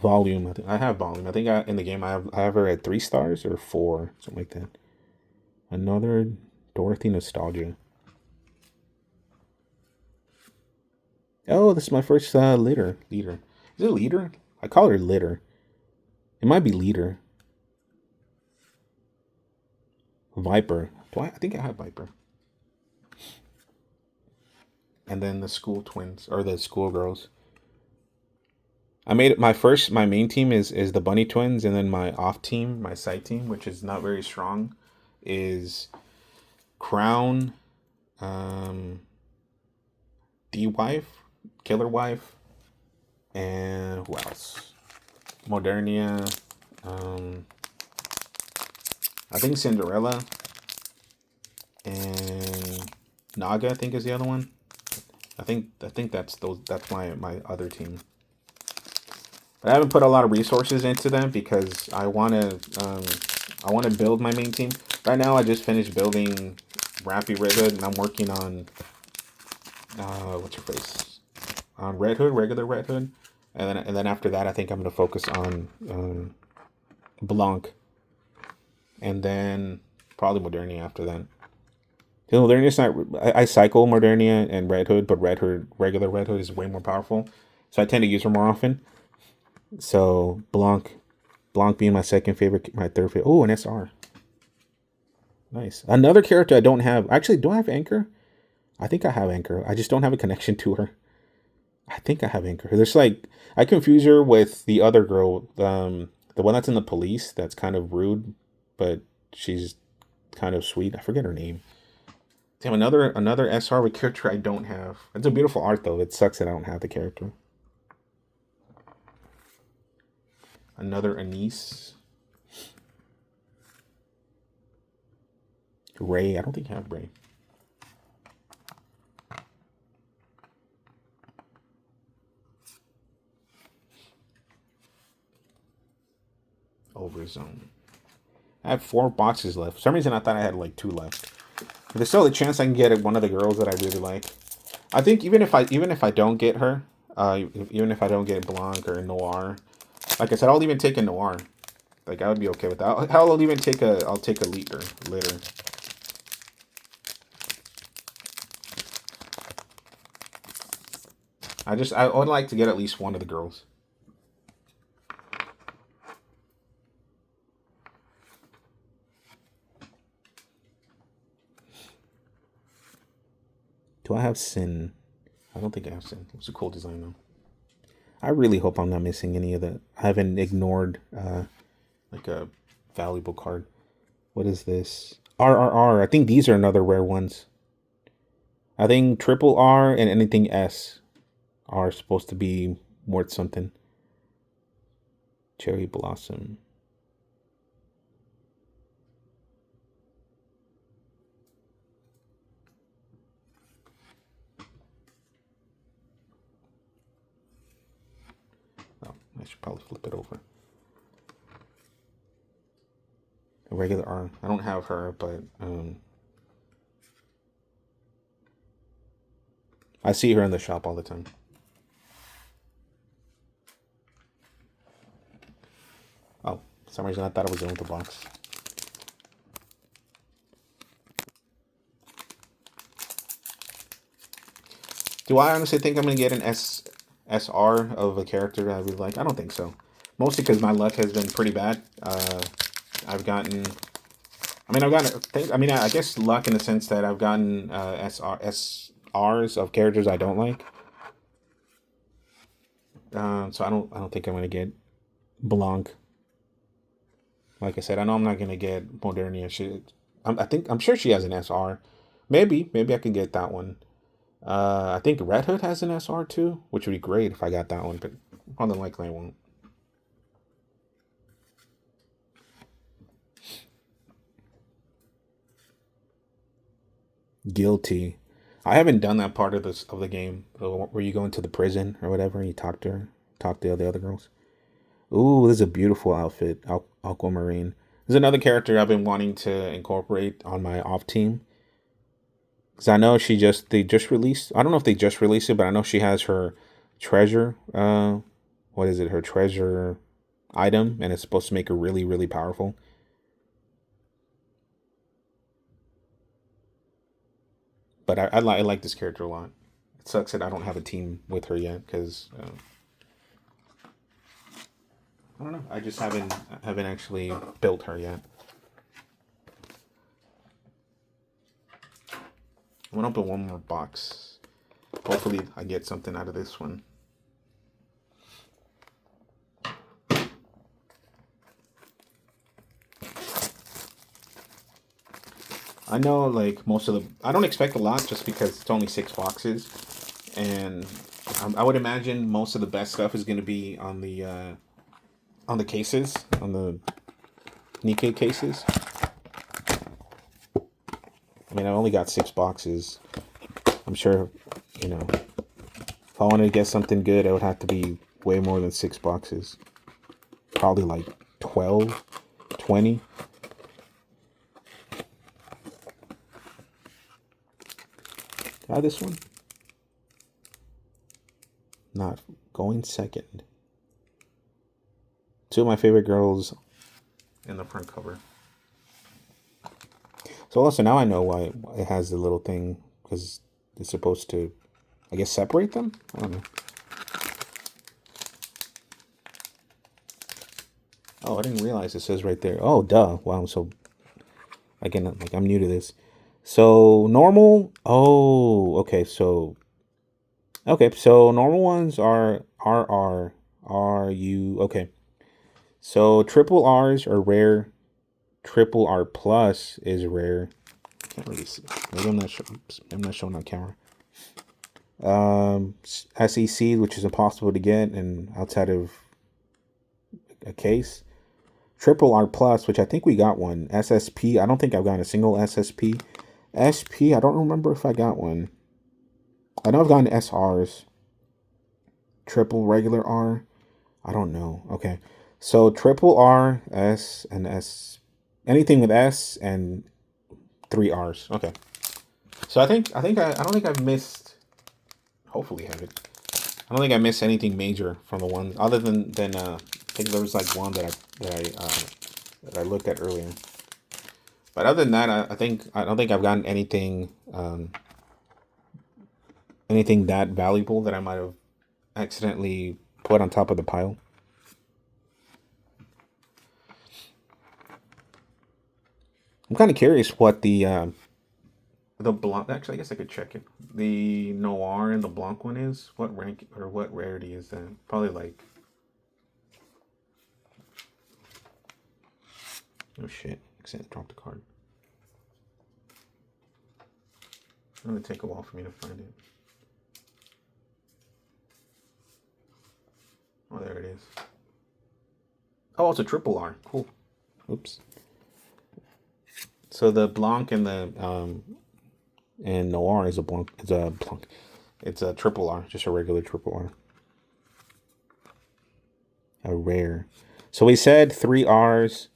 Volume. I think I have volume. I think in the game I have her at 3 stars or 4, something like that. Another Dorothy Nostalgia. Oh, this is my first leader. Is it leader? I call her litter. It might be leader. Viper. I think I have Viper. And then the school twins or the school girls. I made it my main team is the bunny twins, and then my off team, my side team, which is not very strong, is Crown, D wife, Killer wife, and who else? Modernia, I think Cinderella, and Naga, I think is the other one. I think that's my other team. But I haven't put a lot of resources into them because I want to build my main team. Right now, I just finished building Rappy Red Hood, and I'm working on what's your face? On Red Hood, regular Red Hood, and then after that, I think I'm gonna focus on Blanc, and then probably Modernia after that. Modernia's not. I cycle Modernia and Red Hood, but regular Red Hood is way more powerful, so I tend to use her more often. So Blanc being my second favorite, my third favorite. Oh, an SR. Nice. Another character I don't have. Actually, do I have Anchor? I think I have Anchor. I just don't have a connection to her. I think I have Anchor. There's like I confuse her with the other girl, the one that's in the police. That's kind of rude, but she's kind of sweet. I forget her name. Damn, another SR with character I don't have. It's a beautiful art though. It sucks that I don't have the character. Another Anise. Ray. I don't think I have Ray. Overzone. I have 4 boxes left. For some reason, I thought I had like 2 left. But there's still a chance I can get one of the girls that I really like. I think even if I don't get her, even if I don't get Blanc or Noir, like I said, I'll even take a Noir. Like I would be okay with that. I'll even take a litter. I would like to get at least one of the girls. Do I have Sin? I don't think I have Sin. It's a cool design though. I really hope I'm not missing any of the. I haven't ignored like a valuable card. What is this? RRR. I think these are another rare ones. I think triple R and anything S are supposed to be worth something. Cherry Blossom. I should probably flip it over. A regular R. I don't have her, but I see her in the shop all the time. Oh, for some reason I thought it was in the box. Do I honestly think I'm gonna get an SR of a character I really like? I don't think so. Mostly because my luck has been pretty bad. I've gotten. I guess luck in the sense that I've gotten SRs of characters I don't like. So I don't think I'm gonna get Blanc. Like I said, I know I'm not gonna get Modernia. I'm sure she has an SR. Maybe I can get that one. I think Red Hood has an SR too, which would be great if I got that one, but more than likely I won't. Guilty. I haven't done that part of the game where you go into the prison or whatever and you talk to the other girls. Ooh, this is a beautiful outfit, Aquamarine. There's another character I've been wanting to incorporate on my off team. Because I know they just released. I don't know if they just released it, but I know she has her treasure. What is it? Her treasure item, and it's supposed to make her really, really powerful. But I like this character a lot. It sucks that I don't have a team with her yet because I don't know. I just haven't actually built her yet. I'm gonna open one more box. Hopefully I get something out of this one. I know, like, I don't expect a lot just because it's only 6 boxes. And I would imagine most of the best stuff is going to be on the cases, on the Nikke cases. I mean, I only got 6 boxes. I'm sure, if I wanted to get something good, it would have to be way more than 6 boxes. Probably like 12, 20. This one? Not going second. 2 of my favorite girls in the front cover. So also now I know why it has the little thing, because it's supposed to, I guess, separate them? I don't know. Oh, I didn't realize it says right there. Oh, duh. Wow, so again, like, I'm new to this. So normal. Oh, okay. So normal ones are RU. Okay. So triple R's are rare. Triple R plus is rare. Can't really see. Maybe I'm not sure. I'm not showing on camera. SEC, which is impossible to get and outside of a case. Triple R plus, which I think we got one. SSP. I don't think I've gotten a single SSP. SP, I don't remember if I got one. I know I've gotten SRs. Triple regular R. I don't know. Okay. So triple R, S, and S. Anything with S and 3 R's. Okay. So I don't think I've missed. Hopefully I haven't. I don't think I missed anything major from the ones other than I think there was like one that I looked at earlier. But other than that, I don't think I've gotten anything that valuable that I might have accidentally put on top of the pile. I'm kind of curious what the Blanc. Actually, I guess I could check it. The Noir and the Blanc one is. What rank or what rarity is that? Probably like. Oh shit! Accidentally dropped the card. It's gonna take a while for me to find it. Oh, there it is. Oh, it's a triple R. Cool. Oops. So the Blanc and the and Noir is a Blanc. It's a triple R, just a regular triple R. A rare. So we said 3 Rs,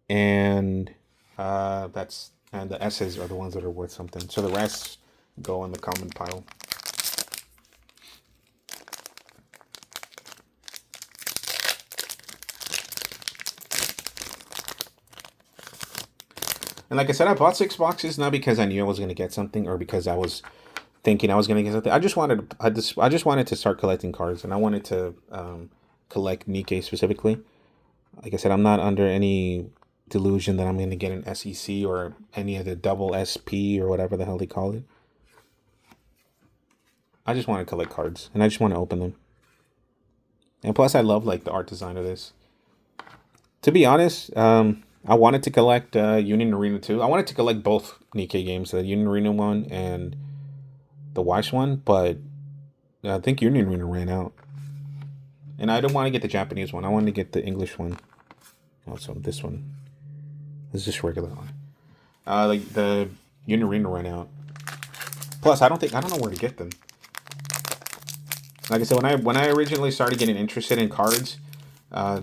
and and the S's are the ones that are worth something. So the rest go in the common pile. And like I said, I bought 6 boxes not because I knew I was going to get something or because I was thinking I was going to get something. I just wanted to start collecting cards, and I wanted to collect Nikke specifically. Like I said, I'm not under any delusion that I'm going to get an SEC or any of the double SP or whatever the hell they call it. I just want to collect cards, and I just want to open them. And plus, I love like the art design of this. To be honest, I wanted to collect Union Arena 2. I wanted to collect both Nikke games, the Union Arena one and the Weiss one, but I think Union Arena ran out. And I didn't want to get the Japanese one. I wanted to get the English one. Also, this one. This is just regular one. Like the Union Arena ran out. Plus, I don't know where to get them. Like I said, when I originally started getting interested in cards,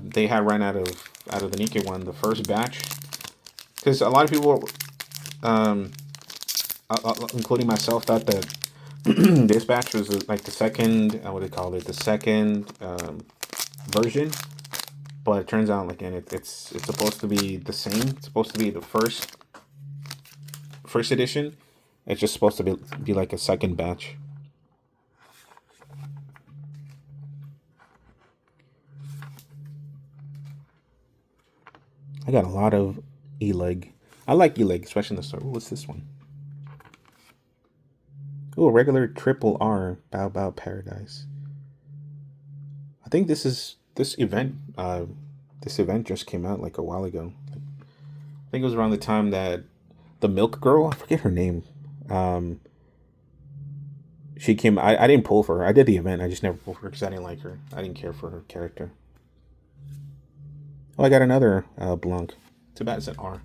they had run out of the Nikke one, the first batch, because a lot of people, including myself, thought that this batch was like the second, what do they call it, the second version, but it turns out like it's supposed to be the same. It's supposed to be the first edition. It's just supposed to be like a second batch. I got a lot of E-Leg. I like E-Leg, especially in the store. Ooh, what's this one? Ooh, a regular triple R Bow Bow Paradise. I think this event. This event just came out like a while ago. I think it was around the time that the Milk Girl, I forget her name. She came. I didn't pull for her. I did the event. I just never pulled for her because I didn't like her. I didn't care for her character. Oh, I got another Blanc. Too bad it's an R.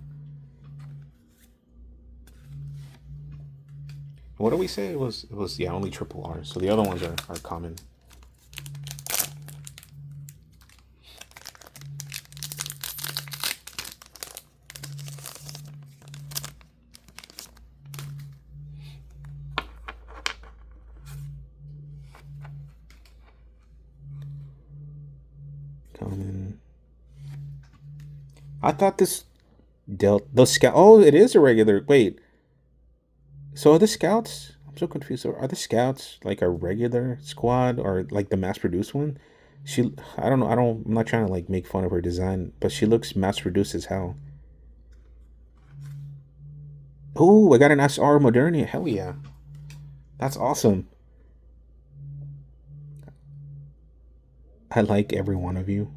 What do we say? It was yeah, only triple R. So the other ones are common. Common. I thought this dealt those scout. Oh, it is a regular. Wait. So are the scouts? I'm so confused. Are the scouts like a regular squad or like the mass-produced one? She, I don't know. I'm not trying to like make fun of her design, but she looks mass-produced as hell. Oh, I got an SR Modernia. Hell yeah, that's awesome. I like every one of you.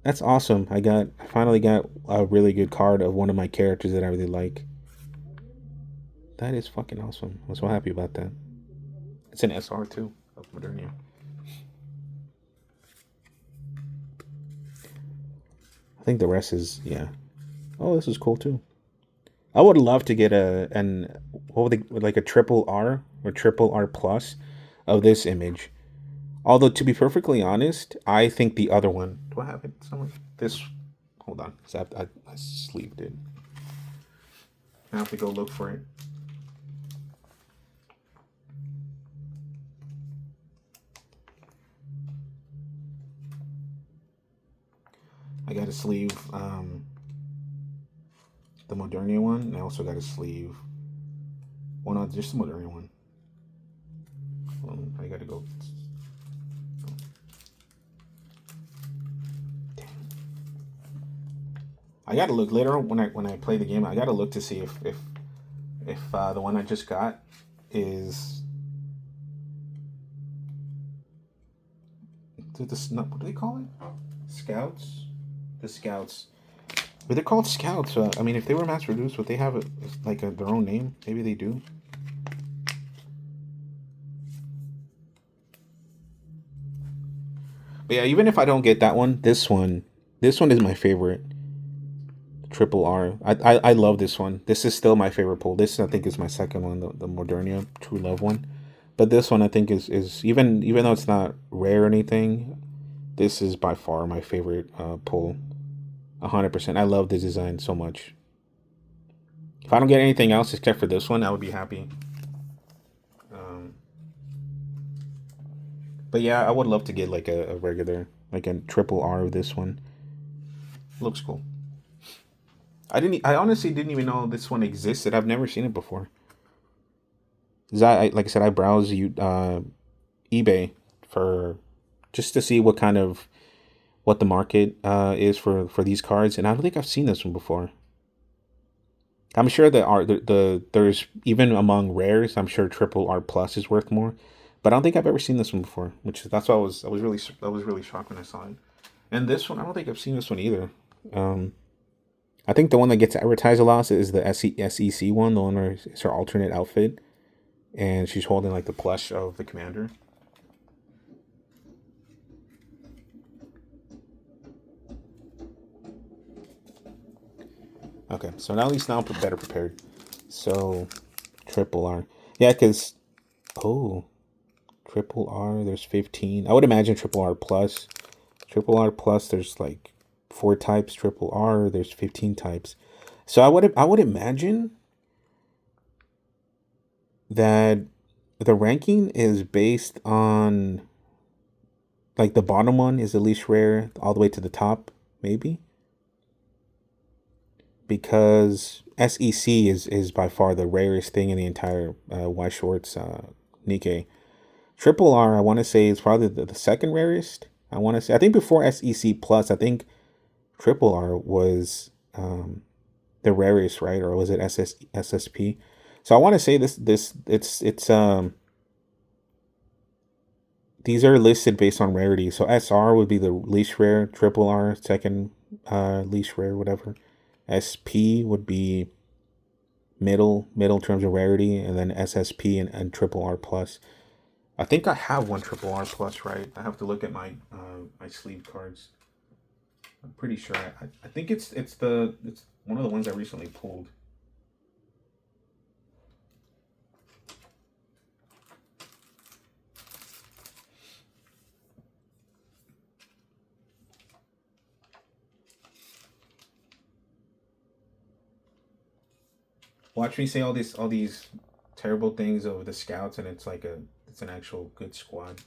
That's awesome. I finally got a really good card of one of my characters that I really like. That is fucking awesome. I'm so happy about that. It's an SR too of Modernia. I think the rest is yeah. Oh, this is cool too. I would love to get what would they, like a triple R or triple R plus of this image. Although to be perfectly honest, I think the other one. Do I have it somewhere? This. Hold on, I sleeved it. I have to go look for it. I got a sleeve the Modernia one, and I also got a sleeve. Well, not just the Modernia one. I gotta go. Damn. I gotta look later when I play the game. I gotta look to see if the one I just got is. What do they call it? Scouts. The scouts, but they're called scouts. I mean, if they were mass produced, would they have their own name? Maybe they do. But yeah, even if I don't get that one, this one is my favorite. Triple R. I love this one. This is still my favorite pull. This I think is my second one, the Modernia True Love one. But this one I think is even though it's not rare or anything, this is by far my favorite pull. 100%. I love the design so much. If I don't get anything else except for this one, I would be happy. Um, but yeah, I would love to get like a regular, like a triple R of this one. Looks cool. I honestly didn't even know this one existed. I've never seen it before. 'Cause like I said, I browse eBay for just to see what the market is for these cards, and I don't think I've seen this one before. I'm sure that there's even among rares, I'm sure triple R plus is worth more, but I don't think I've ever seen this one before. That's why I was really shocked when I saw it. And this one, I don't think I've seen this one either. Um, I think the one that gets advertised a lot is the SEC one, the one where it's her alternate outfit, and she's holding like the plush of the commander. Okay, so now at least now I'm better prepared. So triple R, yeah, because oh, triple R, there's 15. I would imagine triple R plus. Triple R plus, there's like 4 types. Triple R, there's 15 types. So I would imagine that the ranking is based on like the bottom one is the least rare all the way to the top, maybe. Because SEC is by far the rarest thing in the entire Weiss Schwarz Nikke. Triple R, I want to say, is probably the second rarest. I want to say, I think before SEC plus, I think Triple R was the rarest, right? Or was it SSP? So I want to say it's these are listed based on rarity. So SR would be the least rare, Triple R second least rare, whatever. SP would be middle in terms of rarity, and then SSP and Triple R plus. I think I have one Triple R plus, right? I have to look at my my sleeve cards. I'm pretty sure. I think it's one of the ones I recently pulled. Watch me say all these terrible things over the scouts, and it's an actual good squad.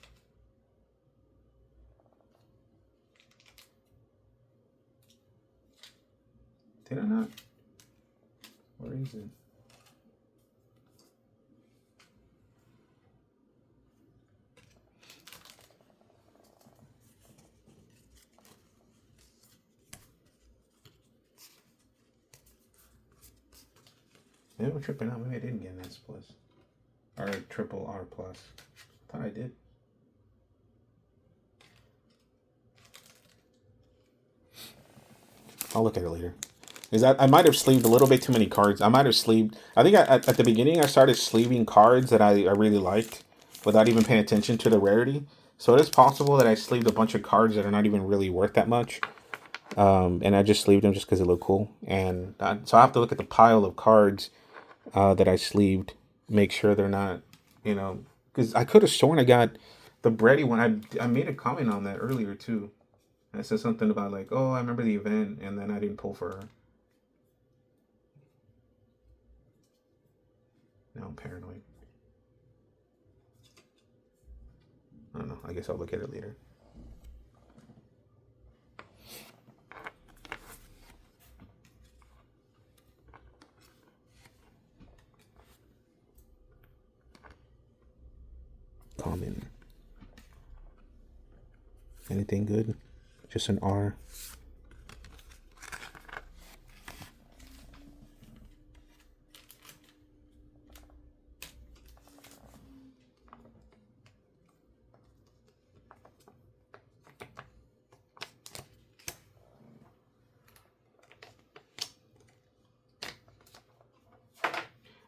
Did I not? Where is it? Maybe I'm tripping out. Maybe I didn't get an S plus or a triple R plus. I thought I did. I'll look at it later. Is that I might have sleeved a little bit too many cards. I might have sleeved. I think at the beginning I started sleeving cards that I really liked without even paying attention to the rarity. So it is possible that I sleeved a bunch of cards that are not even really worth that much. And I just sleeved them just because they look cool. And so I have to look at the pile of cards that I sleeved, make sure they're not, because I could have sworn I got the Brady one. I made a comment on that earlier too. I said something about like, oh, I remember the event, and then I didn't pull for her. Now I'm paranoid. I don't know. I guess I'll look at it later. Common. Anything good? Just an R.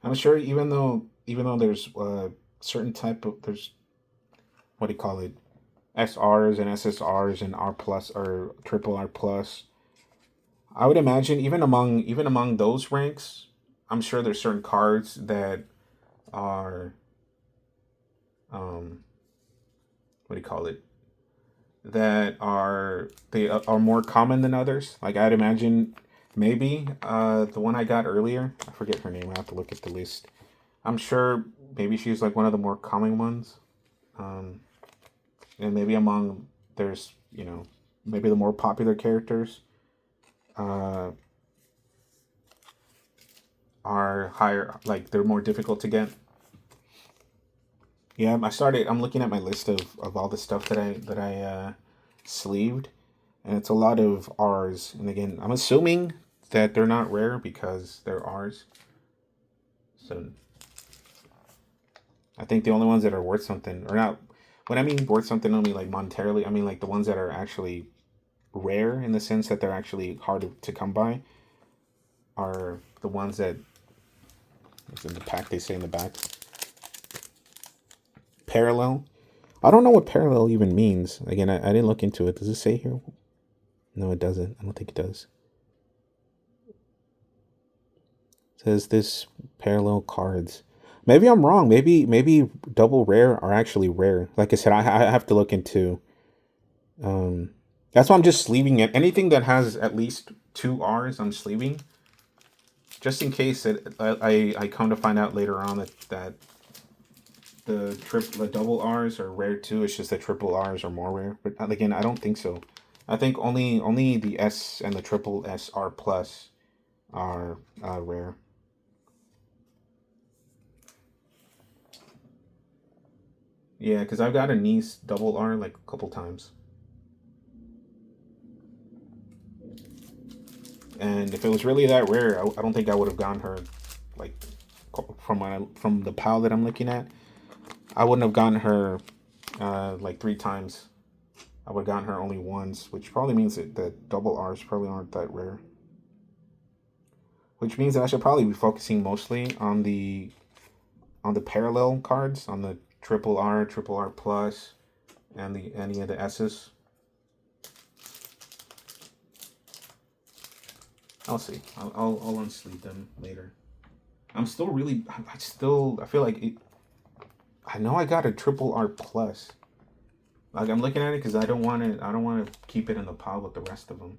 I'm sure even though there's certain type of there's what do you call it, SRs and SSRs and R plus or triple R plus. I would imagine even among those ranks, I'm sure there's certain cards that are what do you call it, that are more common than others. Like I'd imagine maybe the one I got earlier, I forget her name. I have to look at the list. I'm sure maybe she's like one of the more common ones. Um, and maybe among there's maybe the more popular characters uh, are higher, like they're more difficult to get. Yeah, I'm looking at my list of all the stuff that I sleeved, and it's a lot of R's. And again, I'm assuming that they're not rare because they're R's. So I think the only ones that are worth something, or not, when I mean worth something, I don't mean like monetarily. I mean like the ones that are actually rare in the sense that they're actually hard to come by, are the ones that it's in the pack. They say in the back. Parallel. I don't know what parallel even means. Again, I didn't look into it. Does it say here? No, it doesn't. I don't think it does. It says this parallel cards. Maybe I'm wrong. Maybe double rare are actually rare. Like I said, I have to look into. Um, that's why I'm just sleeving it. Anything that has at least 2 R's, I'm sleeving, just in case I come to find out later on that the double R's are rare too. It's just the triple R's are more rare. But again, I don't think so. I think only the S and the triple S R plus are rare. Yeah, because I've got a niece double R like a couple times, and if it was really that rare, I don't think I would have gotten her, like from the pile that I'm looking at. I wouldn't have gotten her like 3 times. I would have gotten her only once, which probably means that double R's probably aren't that rare. Which means that I should probably be focusing mostly on the parallel cards, on the triple R plus, and the any of the S's. I'll see. I'll unsleeve them later. I'm still really. I feel like I know I got a triple R plus. Like I'm looking at it because I don't want to. I don't want to keep it in the pile with the rest of them.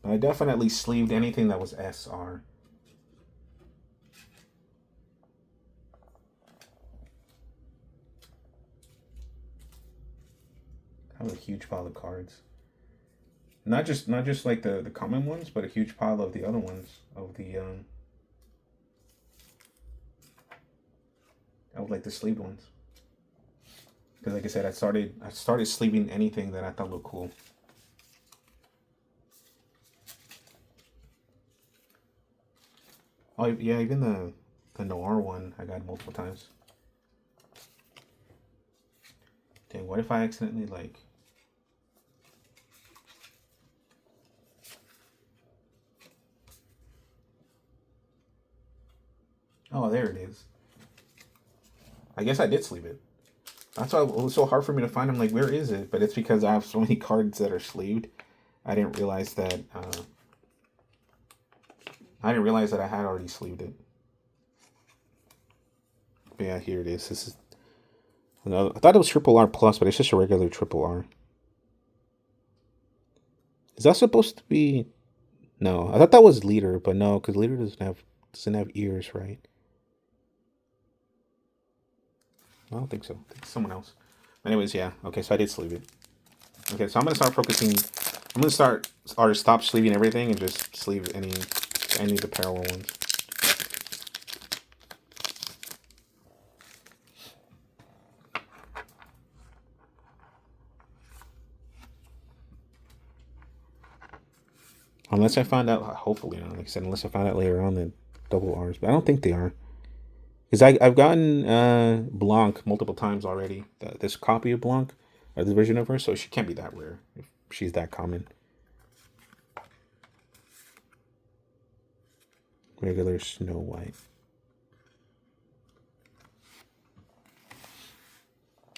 But I definitely sleeved anything that was SR. I have a huge pile of cards. Not just like the common ones, but a huge pile of the other ones of like the sleeved ones. Because like I said, I started sleeving anything that I thought looked cool. Oh yeah, even the noir one I got multiple times. Dang, what if I accidentally like? Oh, there it is. I guess I did sleeve it. That's why it was so hard for me to find. I'm like, where is it? But it's because I have so many cards that are sleeved. I didn't realize that. I didn't realize that I had already sleeved it. But yeah, here it is. This is another. I thought it was triple R plus, but it's just a regular triple R. Is that supposed to be? No, I thought that was leader, but no, because leader doesn't have ears, right? I don't think so. I think it's someone else. Anyways, yeah. Okay, so I did sleeve it. Okay, so I'm gonna start focusing. I'm gonna start or stop sleeving everything and just sleeve any of the parallel ones. Unless I find out, hopefully not. Like I said, unless I find out later on that double R's, but I don't think they are. Because I've gotten Blanc multiple times already. This copy of Blanc, or this version of her, so she can't be that rare if she's that common. Regular Snow White.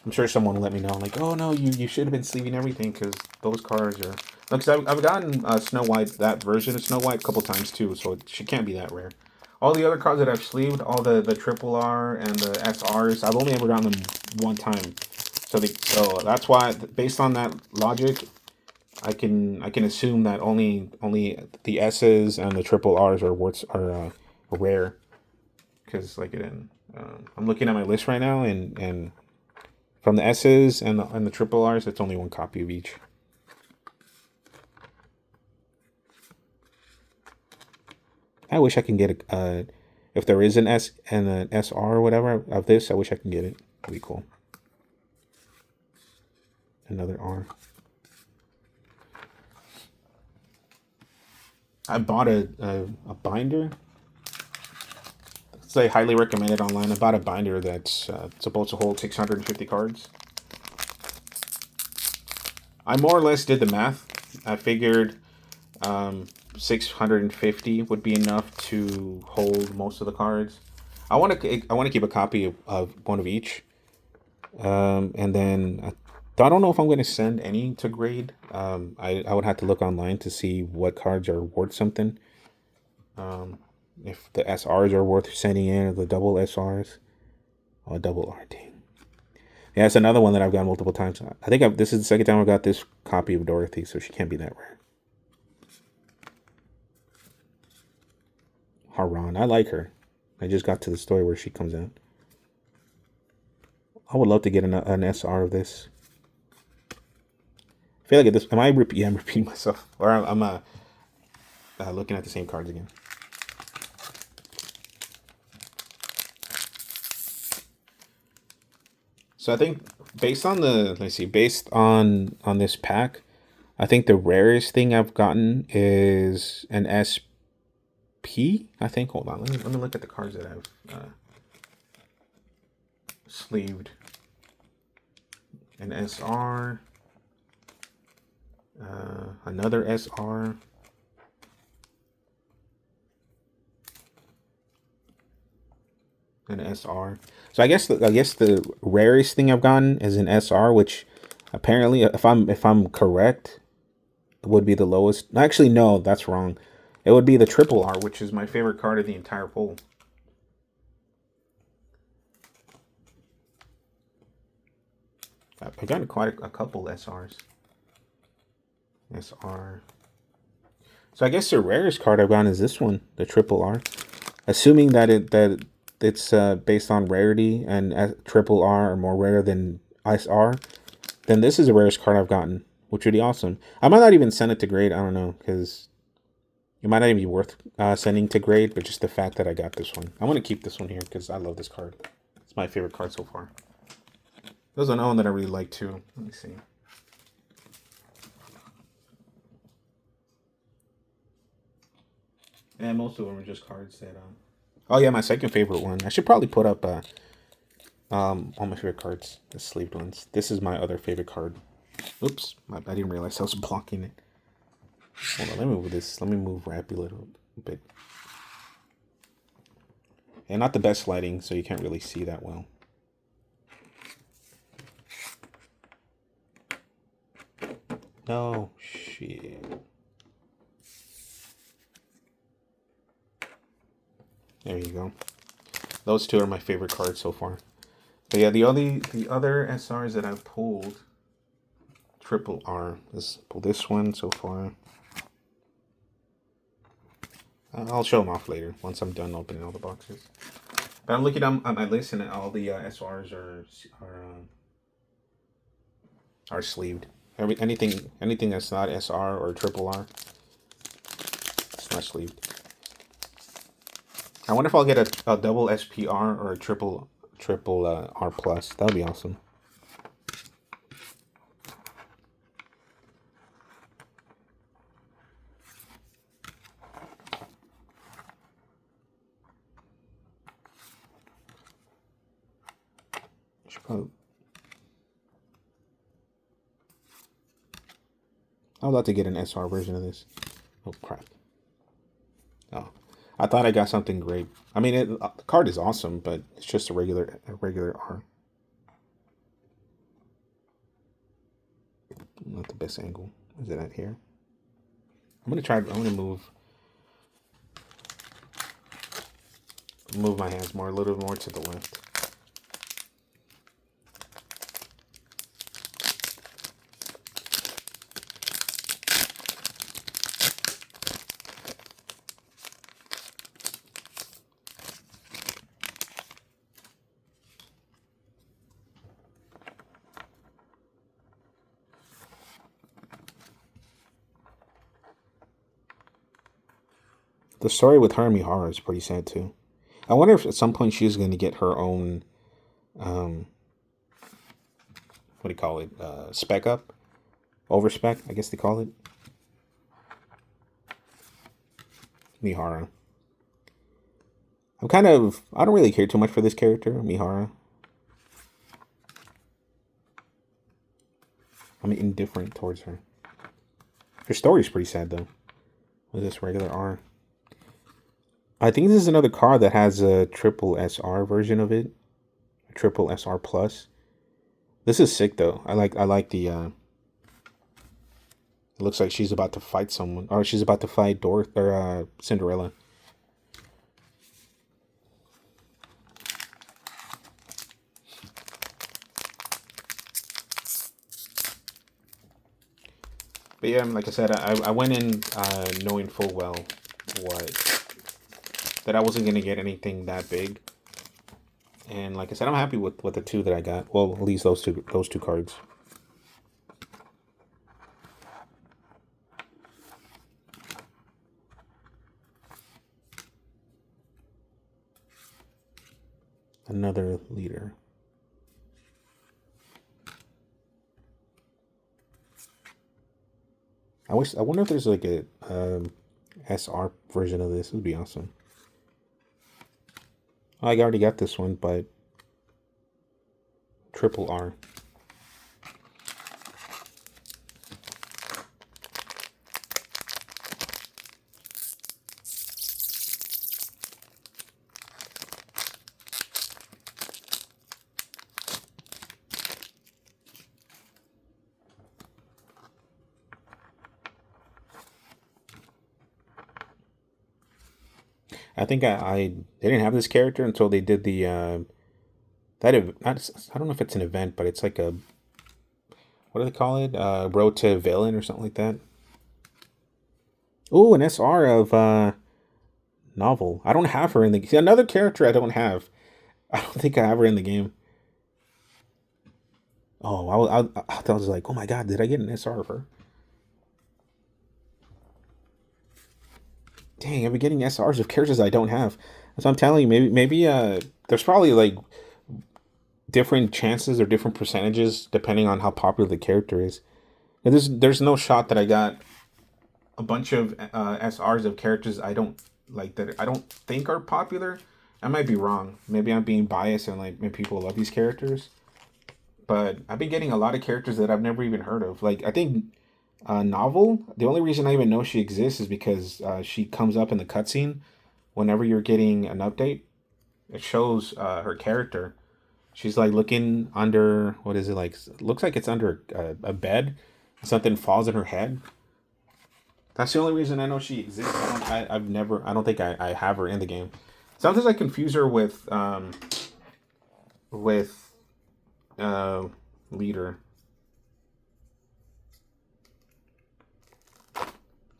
I'm sure someone will let me know. Like, oh no, you should have been sleeving everything because those cards are. Because I've gotten Snow White, that version of Snow White, a couple times too, so she can't be that rare. All the other cards that I've sleeved, all the triple R and the SRs, I've only ever gotten them one time. So that's why, based on that logic, I can assume that only the S's and the triple R's are rare, because like I'm looking at my list right now, and from the S's and the triple R's, it's only one copy of each. I wish I can get if there is an S and an SR or whatever of this, I wish I can get it. That'd be cool. Another R. I bought a binder. It's like highly recommended online. I bought a binder that's supposed to hold 650 cards. I more or less did the math. I figured 650 would be enough to hold most of the cards. I want to keep a copy of one of each, and then I don't know if I'm going to send any to grade. I would have to look online to see what cards are worth something. If the SRs are worth sending in, or the double SRs, or double R. Dang. Yeah, it's another one that I've got multiple times. I think this is the second time I got this copy of Dorothy, so she can't be that rare. Haran, I like her. I just got to the story where she comes out. I would love to get an SR of this. I feel like this. Am I repeat? Yeah, I'm repeating myself, or I'm looking at the same cards again. So I think based on this pack, I think the rarest thing I've gotten is an SP. I think. Hold on. Let me look at the cards that I've sleeved. An SR. Another SR. An SR. So I guess the rarest thing I've gotten is an SR, which apparently, if I'm correct, would be the lowest. Actually, no, that's wrong. It would be the triple R, which is my favorite card of the entire pool. I've gotten quite a couple SRs. SR. So I guess the rarest card I've gotten is this one, the triple R. Assuming that it's based on rarity, and triple R are more rare than SR, then this is the rarest card I've gotten, which would be awesome. I might not even send it to grade. I don't know, because it might not even be worth sending to grade, but just the fact that I got this one. I want to keep this one here because I love this card. It's my favorite card so far. There's another one that I really like too. Let me see. And most of them are just cards that. Oh yeah, my second favorite one. I should probably put up all my favorite cards, the sleeved ones. This is my other favorite card. Oops, I didn't realize I was blocking it. Hold on, let me move this. Let me move Rappy a little bit. And not the best lighting, so you can't really see that well. No, shit. There you go. Those two are my favorite cards so far. But yeah, the other SRs that I've pulled, triple R. Let's pull this one so far. I'll show them off later once I'm done opening all the boxes. But I'm looking at my list, and all the SRs are sleeved. Anything that's not SR or triple R, it's not sleeved. I wonder if I'll get a double SPR or a triple R plus. That would be awesome. I would love to get an SR version of this. Oh crap! Oh, I thought I got something great. I mean, the card is awesome, but it's just a regular R. Not the best angle. Is it at here? I'm gonna move my hands a little more to the left. The story with her and Mihara is pretty sad too. I wonder if at some point she's going to get her own, what do you call it? Spec up, over spec, I guess they call it. Mihara. I don't really care too much for this character, Mihara. I'm indifferent towards her. Her story's pretty sad though. What is this, regular R? I think this is another car that has a triple SR version of it. A triple SR plus. This is sick though. I like the it looks like she's about to fight someone. Or she's about to fight Cinderella. But yeah, like I said, I went in knowing full well that I wasn't gonna get anything that big. And like I said, I'm happy with the two that I got. Well, at least those two cards. Another leader. I wonder if there's like a SR version of this. It would be awesome. Oh, I already got this one, but triple R. I think I they didn't have this character until they did the I don't know if it's an event, but it's like a, what do they call it? Road to Villain or something like that. Ooh, an SR of Novel. I don't have her in the see, another character I don't have. I don't think I have her in the game. Oh, I was like, oh my god, did I get an SR of her? Dang, I've been getting SRs of characters I don't have. So I'm telling you, maybe there's probably like different chances or different percentages depending on how popular the character is. And there's no shot that I got a bunch of SRs of characters I don't like, that I don't think are popular. I might be wrong. Maybe I'm being biased and like maybe people love these characters. But I've been getting a lot of characters that I've never even heard of. Like I think Novel. The only reason I even know she exists is because she comes up in the cutscene whenever you're getting an update. It shows her character. She's like looking under, what is it like? It looks like it's under a bed. Something falls in her head. That's the only reason I know she exists. I don't think I have her in the game. Sometimes I confuse her with Leader.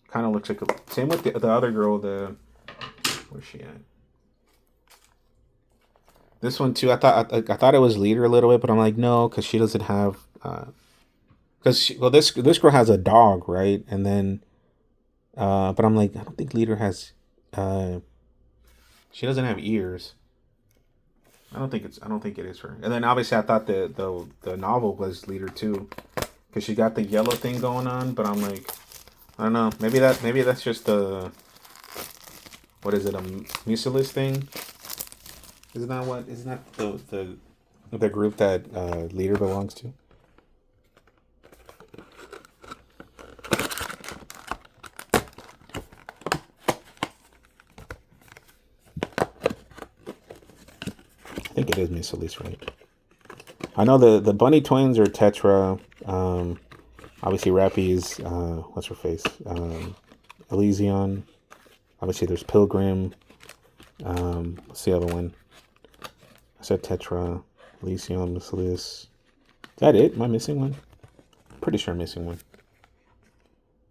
Kind of looks like same with the other girl. Where's she at? This one too. I thought it was Leader a little bit, but I'm like no, because she doesn't have. Because this girl has a dog, right? And then, but I'm like I don't think Leader has. She doesn't have ears. I don't think it is her. And then obviously I thought the novel was Leader too, because she got the yellow thing going on. But I'm like, I don't know. Maybe that's just the, what is it, a Mucilis thing? Isn't that the group that Leader belongs to? I think it is Mucilis, right? I know the bunny twins are Tetra. Obviously Rappy's what's her face? Elysion. Obviously there's Pilgrim. What's the other one? I said Tetra, Elysion, Mucilis. Is that it? Am I missing one? Pretty sure I'm missing one.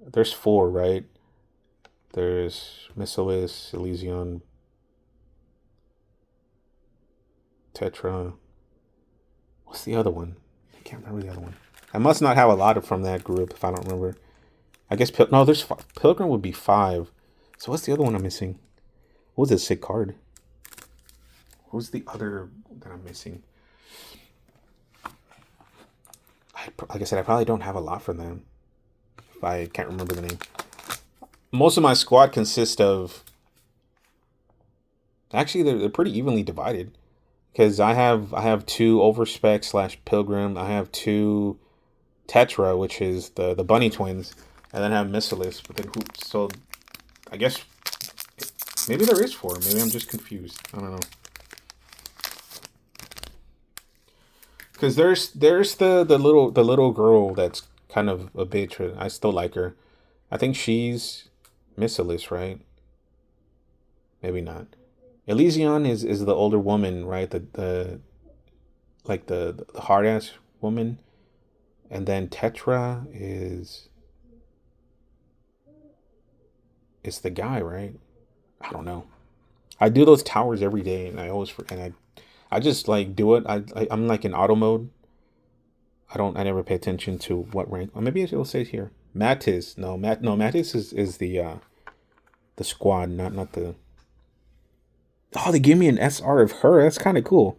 There's 4, right? There's Mucilis, Elysion, Tetra. What's the other one? I can't remember the other one. I must not have a lot from that group if I don't remember. I guess no. There's Pilgrim would be 5. So what's the other one I'm missing? What was a sick card? What was the other that I'm missing? Like I said, I probably don't have a lot for them. If I can't remember the name. Most of my squad consists of. Actually, they're pretty evenly divided. Because I have two overspec / pilgrim. I have two tetra, which is the bunny twins, and then I have missilis. But then who? So I guess maybe there is four. Maybe I'm just confused. I don't know. Because there's the little girl that's kind of a bitch. But I still like her. I think she's missilis, right? Maybe not. Elysion is the older woman, right? The like the hard ass woman, and then Tetra is the guy, right? I don't know. I do those towers every day, and I always and I just like do it. I'm like in auto mode. I never pay attention to what rank. Or maybe it'll say here Mattis. No Mattis is the squad, not the. Oh, they gave me an SR of her. That's kind of cool.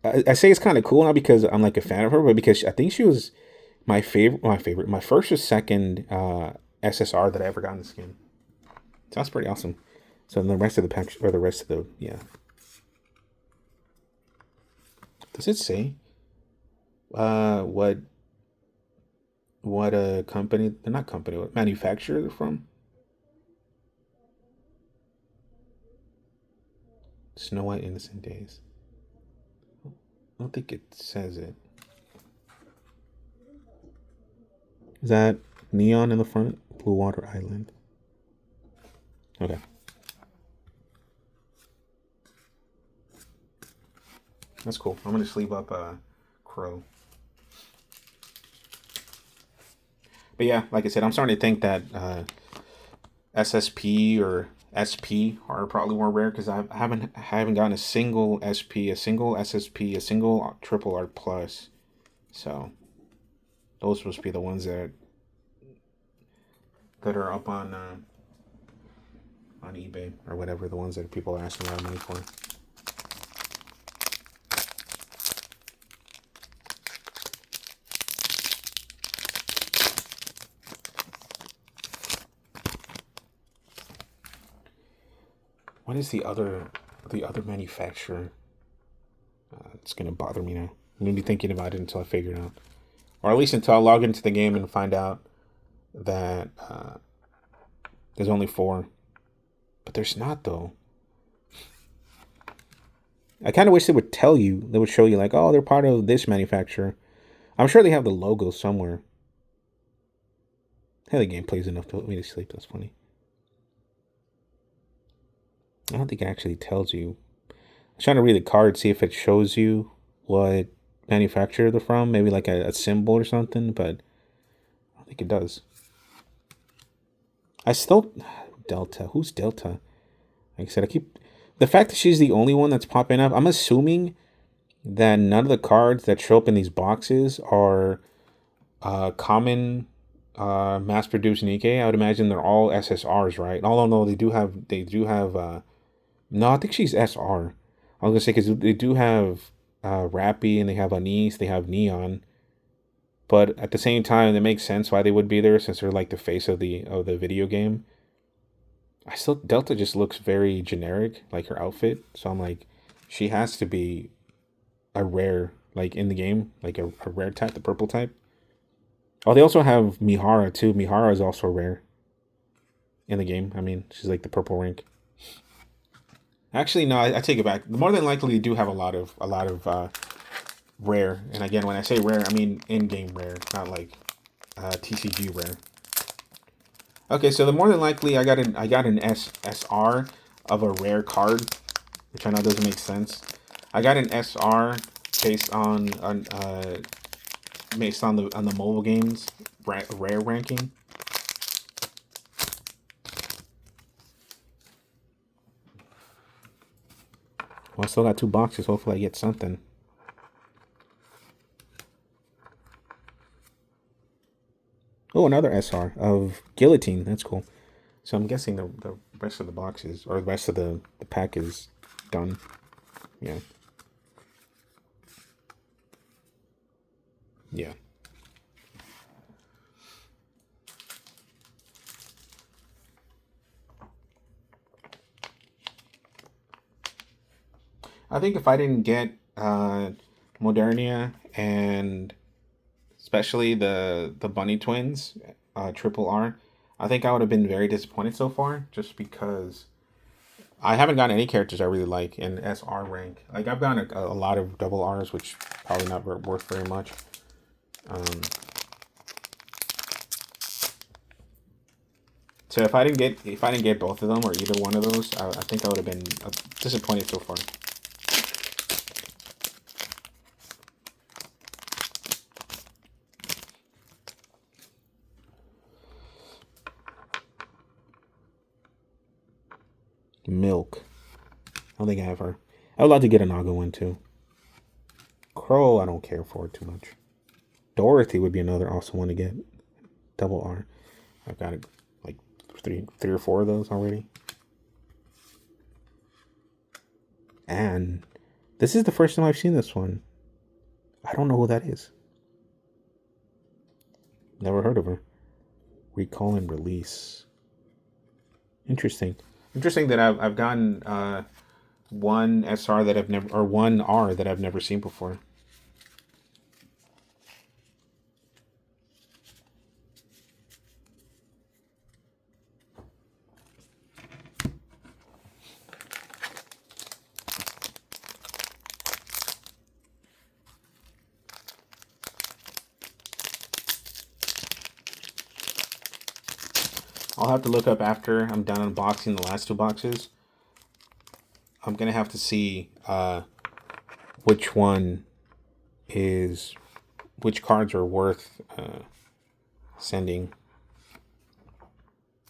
I say it's kind of cool not because I'm like a fan of her, but because I think she was my first or second SSR that I ever got in this game. So that's pretty awesome. So then the rest of the pack, or the rest of the, yeah. Does it say what company? They're not company. What manufacturer they're from? Snow White Innocent Days. I don't think it says it. Is that neon in the front? Blue Water Island. Okay. That's cool. I'm gonna sleeve up Crow. But yeah, like I said, I'm starting to think that SSP or SP are probably more rare because I haven't gotten a single SP, a single SSP, a single triple art plus. So those must be the ones that are up on eBay or whatever, the ones that people are asking a lot of money for. What is the other manufacturer? It's gonna bother me now. I'm gonna be thinking about it until I figure it out, or at least until I log into the game and find out that there's only four. But there's not though. I kind of wish they would tell you. They would show you like, oh, they're part of this manufacturer. I'm sure they have the logo somewhere. Hey, the game plays enough to put me to sleep. That's funny. I don't think it actually tells you. I was trying to read the card, see if it shows you what manufacturer they're from. Maybe like a symbol or something, but I don't think it does. I still Delta. Who's Delta? Like I said, the fact that she's the only one that's popping up. I'm assuming that none of the cards that show up in these boxes are common mass-produced Nikke. I would imagine they're all SSRs, right? Although no, they do have. No, I think she's SR. I was gonna say because they do have Rappy and they have Anise, they have Neon, but at the same time, it makes sense why they would be there since they're like the face of the video game. I still Delta just looks very generic, like her outfit. So I'm like, she has to be a rare, like in the game, like a rare type, the purple type. Oh, they also have Mihara too. Mihara is also rare in the game. I mean, she's like the purple rank. Actually, no, I take it back. More than likely, they do have a lot of rare. And again, when I say rare, I mean in-game rare, not like TCG rare. Okay, so the more than likely, I got an SR of a rare card, which I know doesn't make sense. I got an SR based on the mobile games rare ranking. Well, I still got two boxes. Hopefully, I get something. Oh, another SR of Guillotine. That's cool. So I'm guessing the rest of the boxes or the rest of the pack is done. Yeah. Yeah. I think if I didn't get Modernia and especially the Bunny Twins, Triple R, I think I would have been very disappointed so far, just because I haven't gotten any characters I really like in SR rank. Like I've gotten a lot of double R's, which probably not worth very much. Um, so if I didn't get both of them or either one of those, I think I would have been disappointed so far. Milk. I don't think I have her. I would like to get a Naga one too. Crow, I don't care for too much. Dorothy would be another awesome one to get. Double R. I've got like three or four of those already. And this is the first time I've seen this one. I don't know who that is. Never heard of her. Recall and release. Interesting. Interesting that I've gotten one SR that I've never, or one R that I've never seen before. I'll have to look up after I'm done unboxing the last two boxes. I'm gonna have to see which one is which cards are worth sending